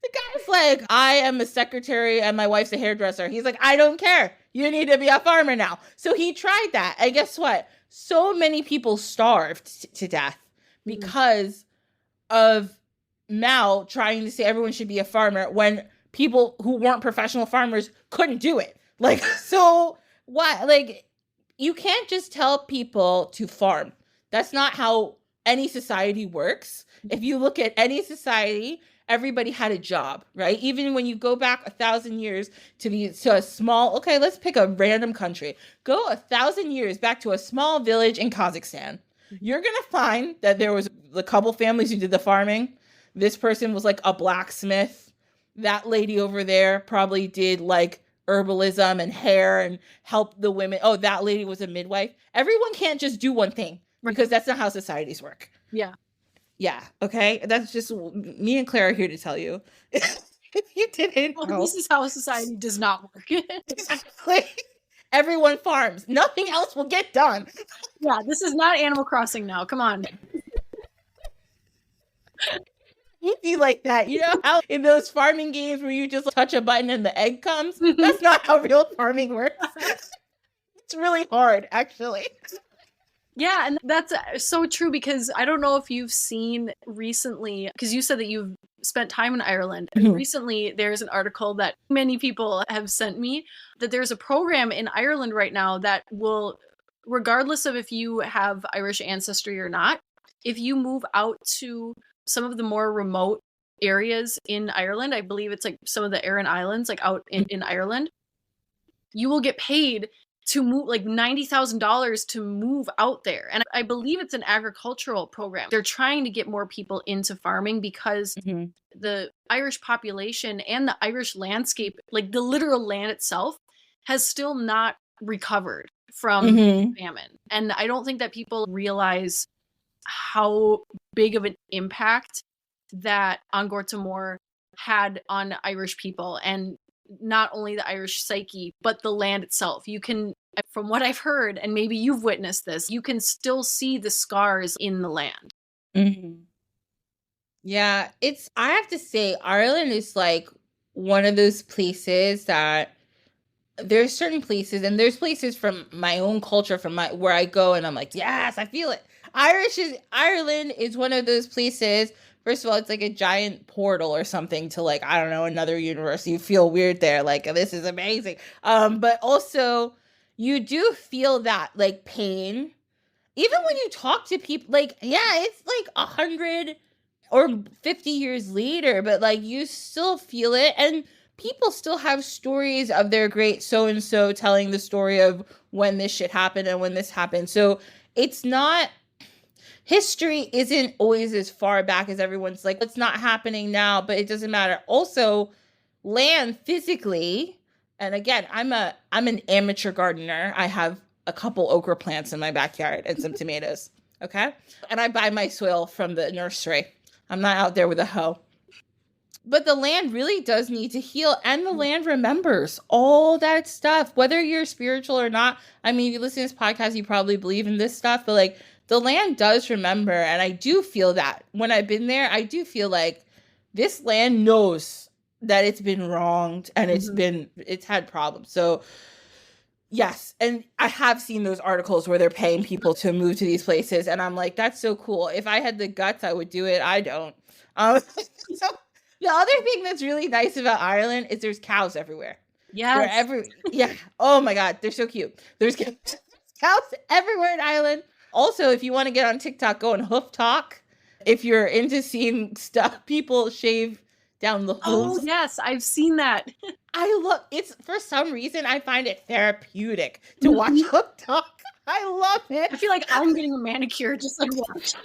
guy's like, I am a secretary and my wife's a hairdresser. He's like, I don't care. You need to be a farmer now. So he tried that. And guess what? So many people starved to death because of Mao trying to say everyone should be a farmer when people who weren't professional farmers couldn't do it. Like, so why? Like, you can't just tell people to farm. That's not how any society works. If you look at any society, everybody had a job, right? Even when you go back 1,000 years to a small, okay, let's pick a random country. Go 1,000 years back to a small village in Kazakhstan. You're going to find that there was a couple families who did the farming. This person was like a blacksmith. That lady over there probably did like herbalism and hair and helped the women. Oh, that lady was a midwife. Everyone can't just do one thing because that's not how societies work. Yeah. Yeah. Okay. That's just me and Claire are here to tell you. If you didn't know. This is how society does not work. Exactly. Everyone farms. Nothing else will get done. Yeah, this is not Animal Crossing now. Come on. You'd be like that. You know how in those farming games where you just touch a button and the egg comes? That's not how real farming works. It's really hard, actually. Yeah, and that's so true because I don't know if you've seen recently, because you said that you've spent time in Ireland. And recently, there's an article that many people have sent me that there's a program in Ireland right now that will, regardless of if you have Irish ancestry or not, if you move out to some of the more remote areas in Ireland, I believe it's like some of the Aran Islands, like out in Ireland, you will get paid to move like $90,000 to move out there. And I believe it's an agricultural program. They're trying to get more people into farming because the Irish population and the Irish landscape, like the literal land itself, has still not recovered from famine. And I don't think that people realize how big of an impact that An Gorta Mór had on Irish people, and not only the Irish psyche, but the land itself. You can, from what I've heard, and maybe you've witnessed this, you can still see the scars in the land. Yeah, I have to say, Ireland is like one of those places that there's certain places, and there's places from my own culture, where I go and I'm like, yes, I feel it. Ireland is one of those places. First of all, it's like a giant portal or something to, like, I don't know, another universe. You feel weird there. Like, this is amazing. But also you do feel that like pain. Even when you talk to people, like, yeah, it's like 100 or 50 years later, but like you still feel it. And people still have stories of their great so-and-so telling the story of when this shit happened and when this happened. So it's not, history isn't always as far back as everyone's like, it's not happening now, but it doesn't matter. Also, land physically, and again, I'm an amateur gardener. I have a couple okra plants in my backyard and some tomatoes, okay? And I buy my soil from the nursery. I'm not out there with a hoe. But the land really does need to heal, and the land remembers all that stuff, whether you're spiritual or not. I mean, if you listen to this podcast, you probably believe in this stuff, but like the land does remember. And I do feel that when I've been there, I do feel like this land knows that it's been wronged and it's had problems. So Yes. And I have seen those articles where they're paying people to move to these places. And I'm like, that's so cool. If I had the guts, I would do it. I don't. So the other thing that's really nice about Ireland is there's cows everywhere. Yes. Yeah. Oh my God. They're so cute. There's cows everywhere in Ireland. Also, if you want to get on TikTok, go on Hoof Talk. If you're into seeing stuff, people shave down the hooves. Oh, yes. I've seen that. I love it's for some reason I find it therapeutic to watch Hoof Talk. I love it. I feel like I'm getting a manicure just like watching.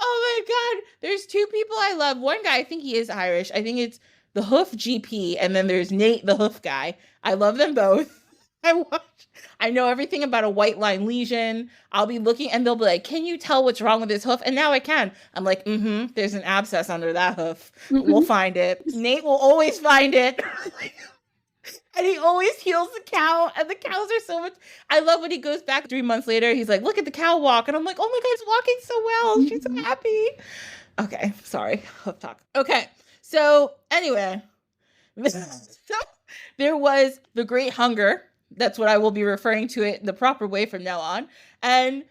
Oh my God. There's two people I love. One guy, I think he is Irish. I think it's the Hoof GP, and then there's Nate, the Hoof guy. I love them both. I know everything about a white line lesion. I'll be looking and they'll be like, can you tell what's wrong with this hoof? And now I can. I'm like, there's an abscess under that hoof. We'll find it. Nate will always find it. And he always heals the cow. And the cows are so much. I love when he goes back 3 months later. He's like, look at the cow walk. And I'm like, oh my God, it's walking so well. She's so happy. Okay. Sorry. Hoof talk. Okay. So anyway, so there was the Great Hunger. That's what I will be referring to it the proper way from now on. And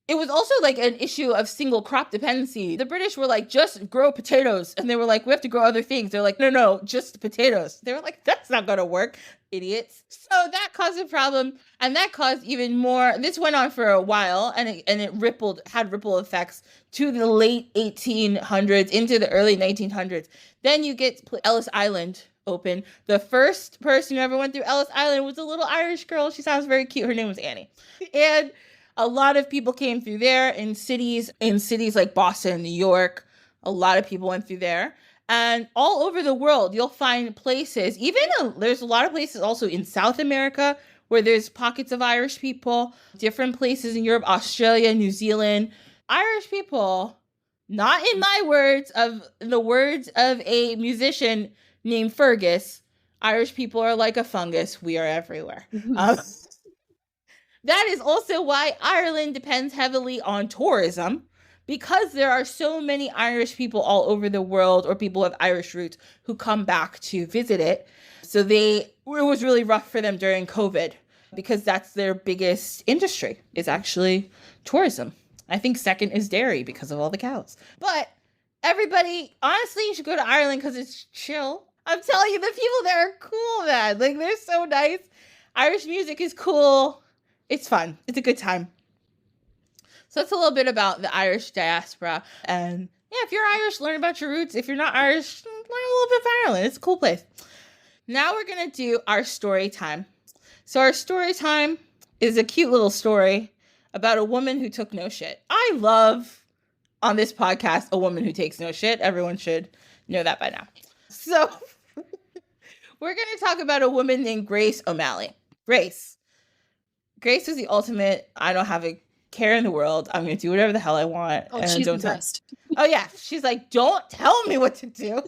it was also like an issue of single crop dependency. The British were like, just grow potatoes. And they were like, we have to grow other things. They're like, no, just potatoes. They were like, that's not going to work, idiots. So that caused a problem. And that caused even more. This went on for a while and it had ripple effects to the late 1800s into the early 1900s. Then you get Ellis Island open. The first person who ever went through Ellis Island was a little Irish girl. She sounds very cute. Her name was Annie. And a lot of people came through there in cities like Boston, New York. A lot of people went through there. And all over the world, you'll find places, there's a lot of places also in South America where there's pockets of Irish people, different places in Europe, Australia, New Zealand. Irish people, not in my words, of the words of a musician named Fergus, Irish people are like a fungus. We are everywhere. That is also why Ireland depends heavily on tourism, because there are so many Irish people all over the world, or people with Irish roots, who come back to visit it. So it was really rough for them during COVID, because that's their biggest industry, is actually tourism. I think second is dairy because of all the cows. But everybody, honestly, you should go to Ireland because it's chill. I'm telling you, the people there are cool, man. Like, they're so nice. Irish music is cool. It's fun. It's a good time. So that's a little bit about the Irish diaspora. And yeah, if you're Irish, learn about your roots. If you're not Irish, learn a little bit of Ireland. It's a cool place. Now we're going to do our story time. So our story time is a cute little story about a woman who took no shit. I love, on this podcast, a woman who takes no shit. Everyone should know that by now. So we're going to talk about a woman named Grace O'Malley. Grace was the ultimate, I don't have a care in the world. I'm going to do whatever the hell I want. Oh, and she's the best. Oh, yeah. She's like, don't tell me what to do.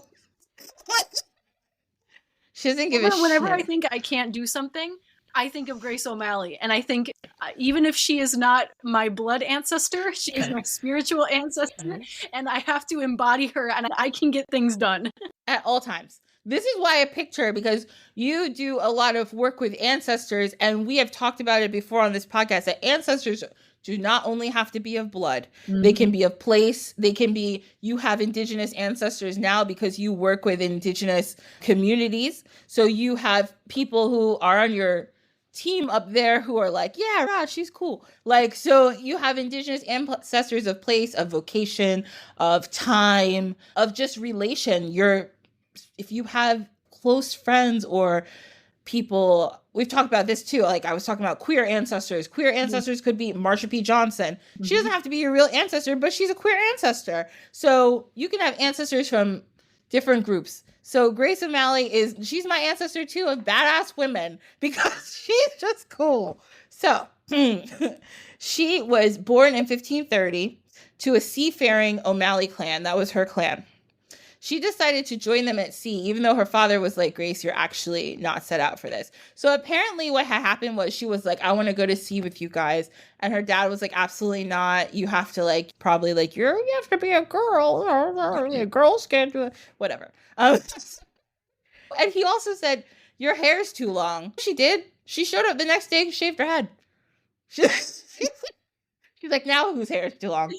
She doesn't give a shit. Whenever I think I can't do something, I think of Grace O'Malley. And I think even if she is not my blood ancestor, she is my spiritual ancestor. And I have to embody her and I can get things done. At all times. This is why I picked her, because you do a lot of work with ancestors, and we have talked about it before on this podcast, that ancestors do not only have to be of blood. Mm-hmm. They can be of place. You have Indigenous ancestors now because you work with Indigenous communities. So you have people who are on your team up there who are like, yeah, right, she's cool. Like, so you have Indigenous ancestors of place, of vocation, of time, of just relation. If you have close friends or people, we've talked about this too. Like I was talking about queer ancestors. Queer ancestors could be Marsha P. Johnson. She doesn't have to be your real ancestor, but she's a queer ancestor. So you can have ancestors from different groups. So Grace O'Malley she's my ancestor too, of badass women, because she's just cool. So she was born in 1530 to a seafaring O'Malley clan. That was her clan. She decided to join them at sea, even though her father was like, Grace, you're actually not set out for this. So apparently what had happened was she was like, I want to go to sea with you guys. And her dad was like, absolutely not. You have to you have to be a girl. Girls can't do it. Whatever. And he also said, your hair's too long. She did. She showed up the next day and shaved her head. She's like, now whose hair is too long?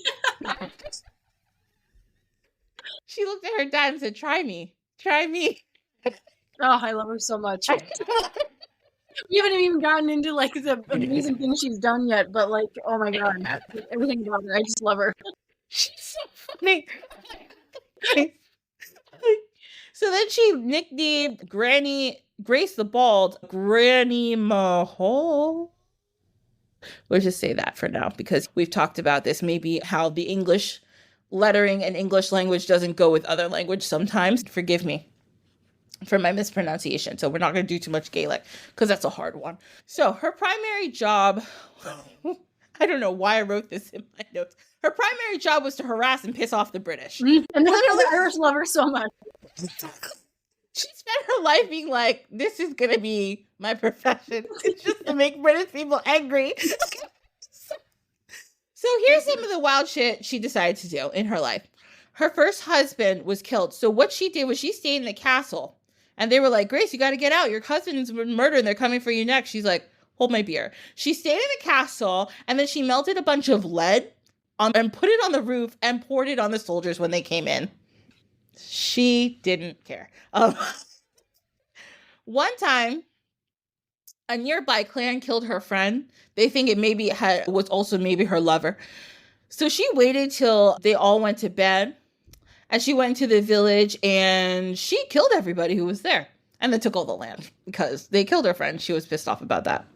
She looked at her dad and said, try me. Try me. Oh, I love her so much. We haven't even gotten into like the amazing things she's done yet, but like, oh my god, everything about her, I just love her. She's so funny. So then she nicknamed Granny Grace the Bald Granny Mahal. We'll just say that for now because we've talked about this, maybe how the English lettering and English language doesn't go with other language sometimes. Forgive me for my mispronunciation. So we're not going to do too much Gaelic because that's a hard one. So her primary job, I don't know why I wrote this in my notes. Her primary job was to harass and piss off the British. And the Irish love her so much. She spent her life being like, this is going to be my profession. It's just to make British people angry. So here's some of the wild shit she decided to do in her life. Her first husband was killed. So what she did was she stayed in the castle. And they were like, Grace, you got to get out. Your husband's been murdered and they're coming for you next. She's like, hold my beer. She stayed in the castle and then she melted a bunch of lead and put it on the roof and poured it on the soldiers when they came in. She didn't care. One time, a nearby clan killed her friend. They think it maybe was also maybe her lover. So she waited till they all went to bed. And she went to the village and she killed everybody who was there. And then took all the land because they killed her friend. She was pissed off about that.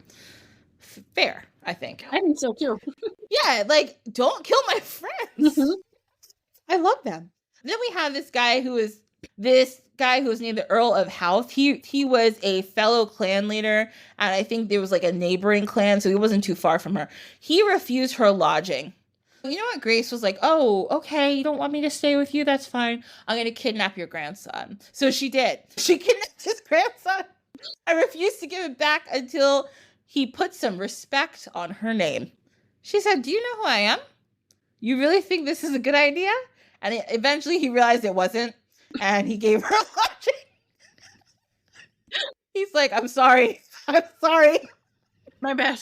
Fair, I think. I think so too. Yeah, like, don't kill my friends. I love them. Then we have this guy who was named the Earl of Howth. He was a fellow clan leader. And I think there was like a neighboring clan. So he wasn't too far from her. He refused her lodging. You know what? Grace was like, oh, okay, you don't want me to stay with you? That's fine. I'm going to kidnap your grandson. So she did. She kidnapped his grandson. I refused to give it back until he put some respect on her name. She said, do you know who I am? You really think this is a good idea? And eventually he realized it wasn't. And he gave her lodging. He's like, I'm sorry. I'm sorry. My bad.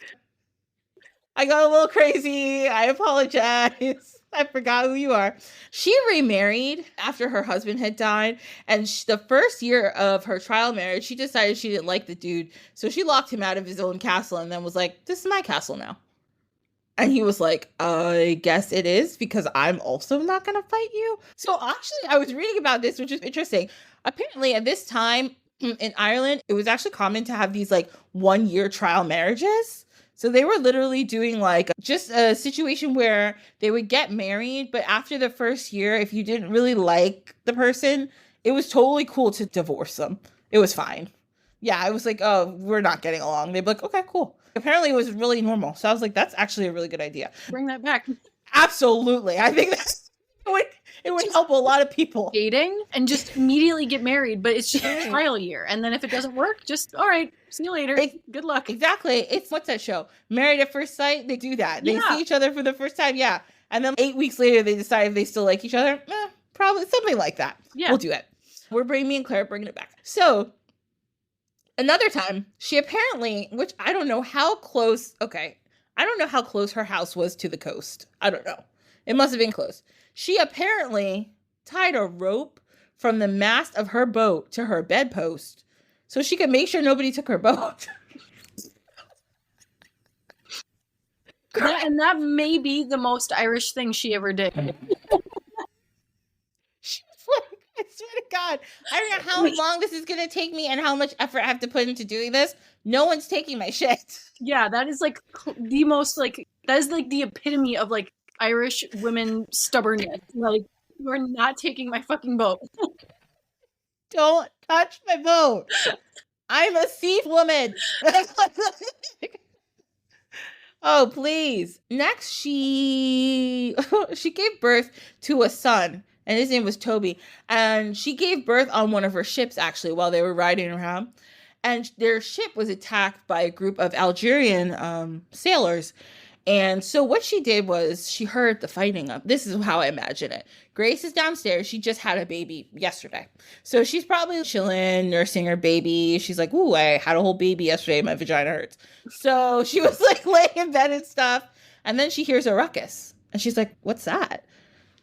I got a little crazy. I apologize. I forgot who you are. She remarried after her husband had died. And the first year of her trial marriage, she decided she didn't like the dude. So she locked him out of his own castle and then was like, this is my castle now. And he was like, I guess it is because I'm also not going to fight you. So actually, I was reading about this, which is interesting. Apparently at this time in Ireland, it was actually common to have these like 1-year trial marriages. So they were literally doing like just a situation where they would get married, but after the first year, if you didn't really like the person, it was totally cool to divorce them. It was fine. Yeah, I was like, oh, we're not getting along. They'd be like, okay, cool. Apparently it was really normal. So I was like, that's actually a really good idea. Bring that back. Absolutely. I think it would help a lot of people. Dating and just immediately get married, but it's just a trial year. And then if it doesn't work, just, all right, see you later. Good luck. Exactly. It's what's that show? Married at First Sight? They do that. They see each other for the first time. Yeah. And then 8 weeks later, they decide if they still like each other. Probably something like that. Yeah. We'll do it. Me and Claire bringing it back. So another time, she apparently, which I don't know how close. Okay. I don't know how close her house was to the coast. I don't know. It must have been close. She apparently tied a rope from the mast of her boat to her bedpost so she could make sure nobody took her boat. That may be the most Irish thing she ever did. She was like, I swear to God, I don't know how long this is going to take me and how much effort I have to put into doing this. No one's taking my shit. Yeah, that is like the most like, that is like the epitome of like Irish women stubbornness. Like, you're not taking my fucking boat. Don't touch my boat. I'm a sea woman. Oh, please. Next, she gave birth to a son, and his name was Toby. And she gave birth on one of her ships, actually, while they were riding around. And their ship was attacked by a group of Algerian sailors. And so what she did was she heard the fighting up. This is how I imagine it. Grace is downstairs. She just had a baby yesterday. So she's probably chilling, nursing her baby. She's like, ooh, I had a whole baby yesterday. My vagina hurts. So she was like laying in bed and stuff. And then she hears a ruckus. And she's like, what's that?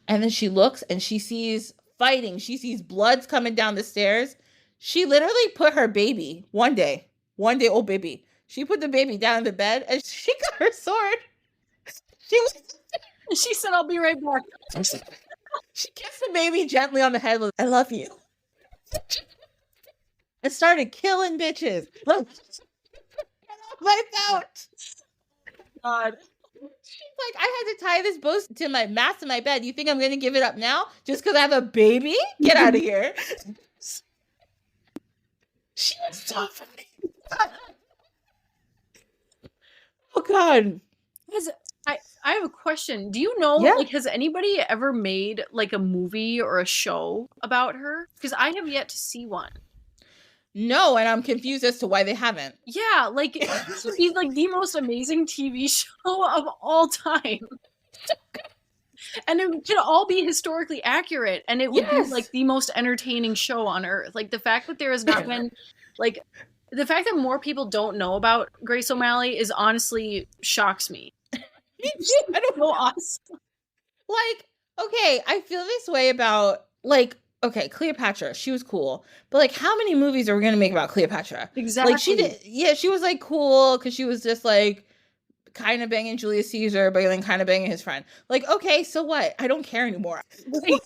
And then she looks and she sees fighting. She sees bloods coming down the stairs. She literally put her baby one day old baby. She put the baby down in the bed and she got her sword. She said, I'll be right back. She kissed the baby gently on the head with, I love you. And started killing bitches. Look. Wiped out. God. She's like, I had to tie this bow to my mast in my bed. You think I'm going to give it up now just because I have a baby? Get out of here. She was so funny. Oh, God. I have a question. Do you know, like, has anybody ever made, like, a movie or a show about her? Because I have yet to see one. No, and I'm confused as to why they haven't. Yeah, like, this would be, like, the most amazing TV show of all time. And it could all be historically accurate, and it would be, like, the most entertaining show on earth. Like, the fact that there has not been, like, the fact that more people don't know about Grace O'Malley is honestly shocks me. I don't know. Awesome. Like, okay, I feel this way about, like, okay, Cleopatra, she was cool. But, like, how many movies are we going to make about Cleopatra? Exactly. Like, she was, like, cool because she was just, like, kind of banging Julius Caesar, but then kind of banging his friend. Like, okay, so what? I don't care anymore. Like,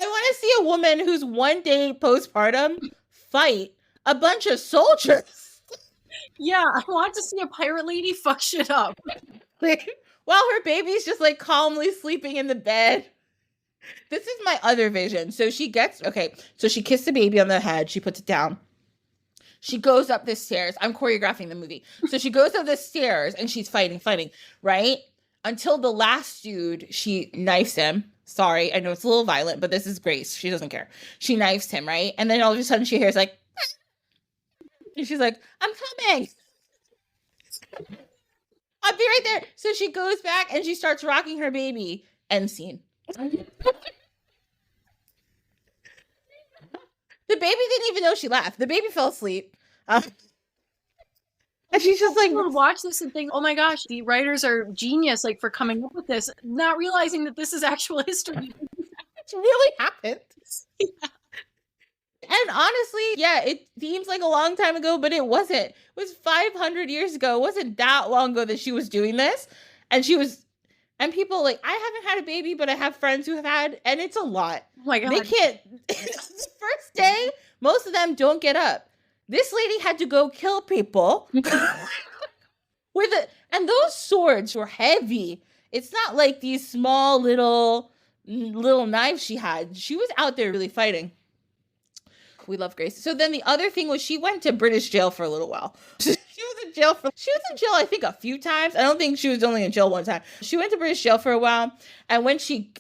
I want to see a woman who's one day postpartum fight a bunch of soldiers. Yeah, I want to see a pirate lady fuck shit up. Like, while her baby's just, like, calmly sleeping in the bed. This is my other vision. So she kissed the baby on the head. She puts it down. She goes up the stairs. I'm choreographing the movie. So she goes up the stairs and she's fighting, right? Until the last dude, she knifes him. Sorry, I know it's a little violent, but this is Grace. She doesn't care. She knifes him, right? And then all of a sudden she hears, like, and she's like, I'm coming. I'll be right there. So she goes back and she starts rocking her baby. End scene. The baby didn't even know she left. The baby fell asleep. And she's just like, watch this and think, oh my gosh, the writers are genius, like, for coming up with this, not realizing that this is actual history. It really happened. Yeah. And honestly, yeah, it seems like a long time ago, but it wasn't. It was 500 years ago. It wasn't that long ago that she was doing this. And and people, like, I haven't had a baby, but I have friends who have had, and it's a lot. Oh my God. They can't. The first day, most of them don't get up. This lady had to go kill people and those swords were heavy. It's not like these small little knives she had. She was out there really fighting. We love Grace. So then the other thing was she went to British jail for a little while. She was in jail, I think, a few times. I don't think she was only in jail one time. She went to British jail for a while. And when she,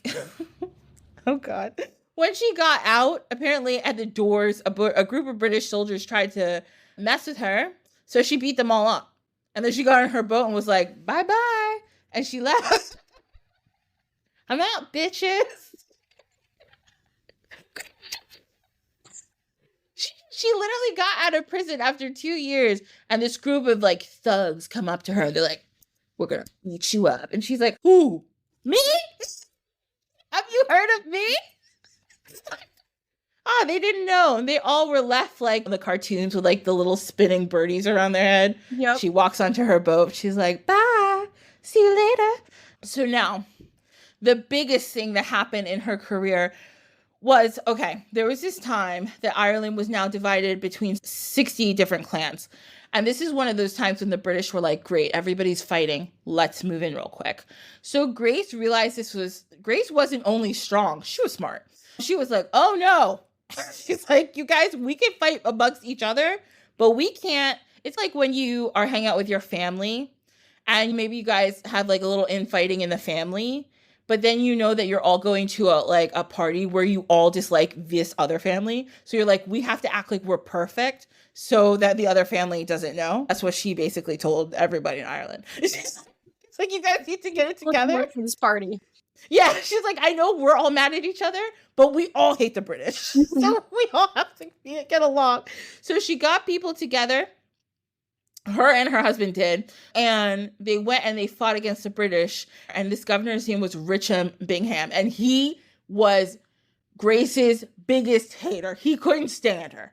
oh God, when she got out, apparently at the doors, a group of British soldiers tried to mess with her. So she beat them all up. And then she got on her boat and was like, bye-bye. And she left. I'm out, bitches. She literally got out of prison after 2 years, and this group of, like, thugs come up to her. They're like, we're going to beat you up. And she's like, who? Me? Have you heard of me? They didn't know. They all were left like the cartoons with, like, the little spinning birdies around their head. Yep. She walks onto her boat. She's like, bye. See you later. So now, the biggest thing that happened in her career was, okay, there was this time that Ireland was now divided between 60 different clans. And this is one of those times when the British were like, great, everybody's fighting. Let's move in real quick. So Grace realized Grace wasn't only strong, she was smart. She was like, oh no. She's like, you guys, we can fight amongst each other, but we can't. It's like when you are hanging out with your family and maybe you guys have like a little infighting in the family. But then you know that you're all going to a party where you all dislike this other family. So you're like, we have to act like we're perfect so that the other family doesn't know. That's what she basically told everybody in Ireland. It's like, you guys need to get it together for this party. Yeah, she's like, I know we're all mad at each other, but we all hate the British. So we all have to get along. So she got people together. Her and her husband did. And they went and they fought against the British. And this governor's name was Richard Bingham. And he was Grace's biggest hater. He couldn't stand her.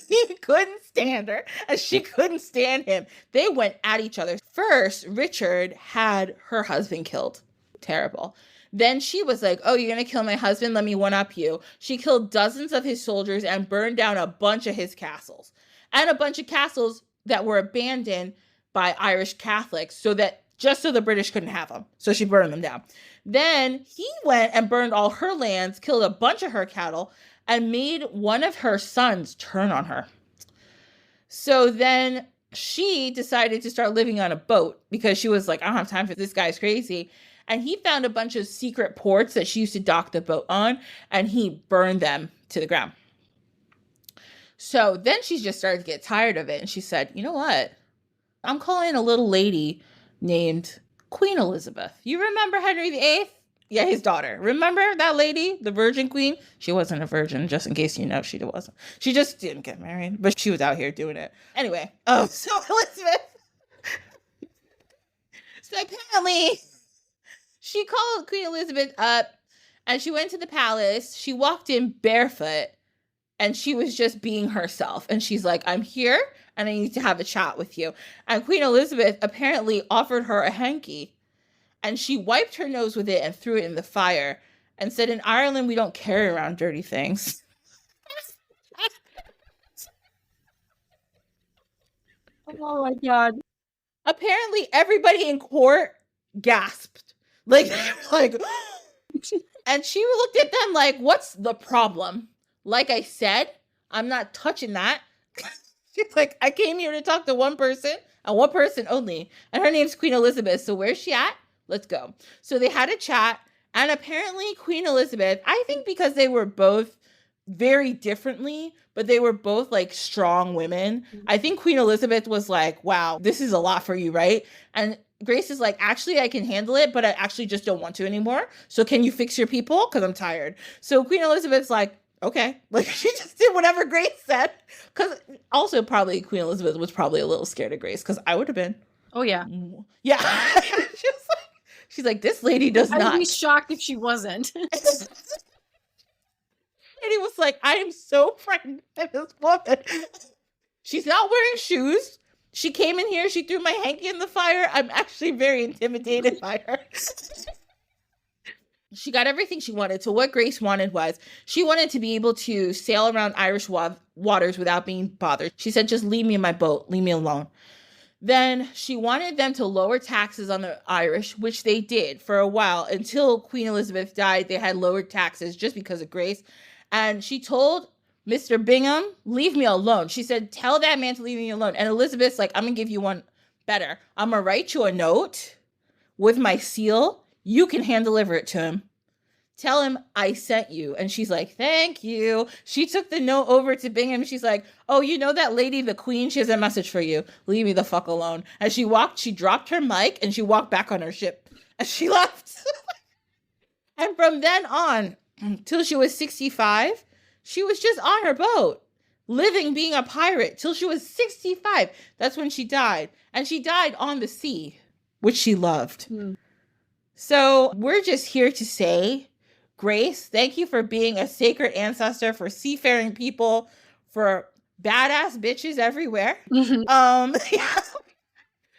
He couldn't stand her. And she couldn't stand him. They went at each other. First, Richard had her husband killed. Terrible. Then she was like, oh, you're going to kill my husband? Let me one-up you. She killed dozens of his soldiers and burned down a bunch of his castles. And a bunch of castles that were abandoned by Irish Catholics so the British couldn't have them. So she burned them down. Then he went and burned all her lands, killed a bunch of her cattle, and made one of her sons turn on her. So then she decided to start living on a boat because she was like, I don't have time for this guy's crazy. And he found a bunch of secret ports that she used to dock the boat on, and he burned them to the ground. So then she just started to get tired of it. And she said, you know what? I'm calling a little lady named Queen Elizabeth. You remember Henry VIII? Yeah, his daughter. Remember that lady, the Virgin Queen? She wasn't a virgin, just in case you know she wasn't. She just didn't get married, but she was out here doing it. Anyway, so Elizabeth. So apparently, she called Queen Elizabeth up and she went to the palace. She walked in barefoot and she was just being herself. And she's like, I'm here and I need to have a chat with you. And Queen Elizabeth apparently offered her a hanky. And she wiped her nose with it and threw it in the fire and said, in Ireland, we don't carry around dirty things. Oh my God. Apparently, everybody in court gasped. Like, and she looked at them like, what's the problem? Like I said, I'm not touching that. She's like, I came here to talk to one person and one person only. And her name's Queen Elizabeth. So where's she at? Let's go. So they had a chat. And apparently Queen Elizabeth, I think because they were both very differently, but they were both like strong women. I think Queen Elizabeth was like, wow, this is a lot for you, right? And Grace is like, actually, I can handle it, but I actually just don't want to anymore. So can you fix your people? Because I'm tired. So Queen Elizabeth's like, okay. Like, she just did whatever Grace said. Because also probably Queen Elizabeth was probably a little scared of Grace, because I would have been. Oh, yeah. Yeah. She's like, this lady does not. I'd be shocked if she wasn't. And he was like, I am so frightened of this woman. She's not wearing shoes. She came in here. She threw my hanky in the fire. I'm actually very intimidated by her. She got everything she wanted. So what Grace wanted was she wanted to be able to sail around Irish waters without being bothered. She said, just leave me in my boat. Leave me alone. Then she wanted them to lower taxes on the Irish, which they did for a while. Until Queen Elizabeth died, they had lowered taxes just because of Grace. And she told Mr. Bingham, leave me alone. She said, tell that man to leave me alone. And Elizabeth's like, I'm going to give you one better. I'm going to write you a note with my seal. You can hand deliver it to him. Tell him I sent you. And she's like, thank you. She took the note over to Bingham. She's like, oh, you know that lady, the queen? She has a message for you. Leave me the fuck alone. And she dropped her mic and she walked back on her ship. And she left. And from then on, till she was 65, she was just on her boat, living, being a pirate, till she was 65. That's when she died. And she died on the sea, which she loved. So we're just here to say, Grace, thank you for being a sacred ancestor for seafaring people, for badass bitches everywhere.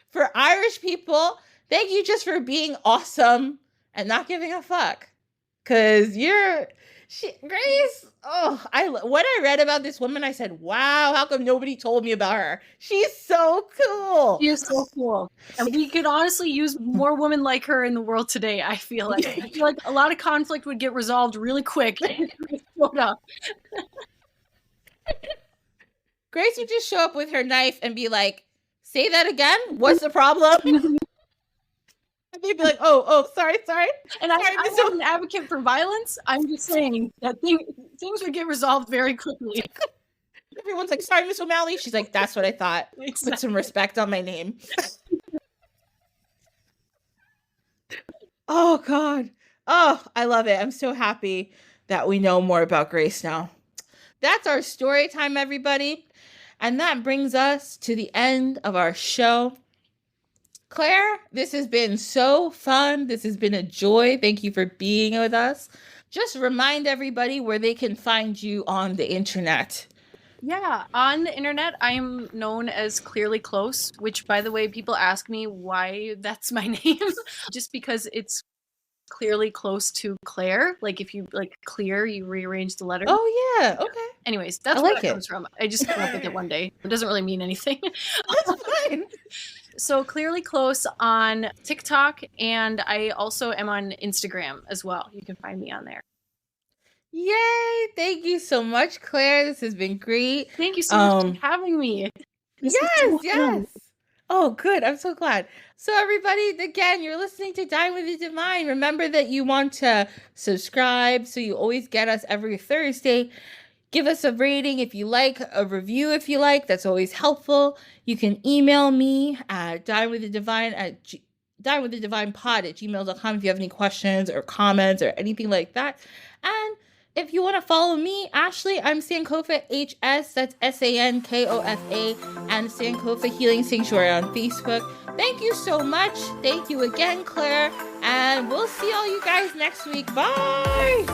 For Irish people, thank you just for being awesome and not giving a fuck. Because Grace, when I read about this woman, I said, wow, how come nobody told me about her? She's so cool. She is so cool. And we could honestly use more women like her in the world today, I feel like. I feel like a lot of conflict would get resolved really quick. Grace would just show up with her knife and be like, say that again? What's the problem? And they'd be like, oh, sorry. And I'm not an advocate for violence. I'm just saying that things would get resolved very quickly. Everyone's like, sorry, Miss O'Malley. She's like, that's what I thought. Exactly. Put some respect on my name. Oh, God. Oh, I love it. I'm so happy that we know more about Grace now. That's our story time, everybody. And that brings us to the end of our show. Claire, this has been so fun. This has been a joy. Thank you for being with us. Just remind everybody where they can find you on the internet. Yeah, on the internet, I'm known as Clearly Close, which, by the way, people ask me why that's my name. Just because it's clearly close to Claire. Like if you like clear, you rearrange the letters. Oh, yeah. Okay. Anyways, that's like where that comes from. I just came up with it one day. It doesn't really mean anything. That's fine. So Clearly Close on TikTok, and I also am on Instagram as well. You can find me on there. Yay! Thank you so much, Claire. This has been great. Thank you so much for having me. Yes. Oh, good. I'm so glad. So, everybody, again, you're listening to Dine with the Divine. Remember that you want to subscribe so you always get us every Thursday. Give us a rating if you like, a review if you like. That's always helpful. You can email me at dinewiththedivine@gmail.com if you have any questions or comments or anything like that. And if you want to follow me, Ashley, I'm Sankofa HS, that's SANKOFA, and Sankofa Healing Sanctuary on Facebook. Thank you so much. Thank you again, Claire, and we'll see all you guys next week. Bye!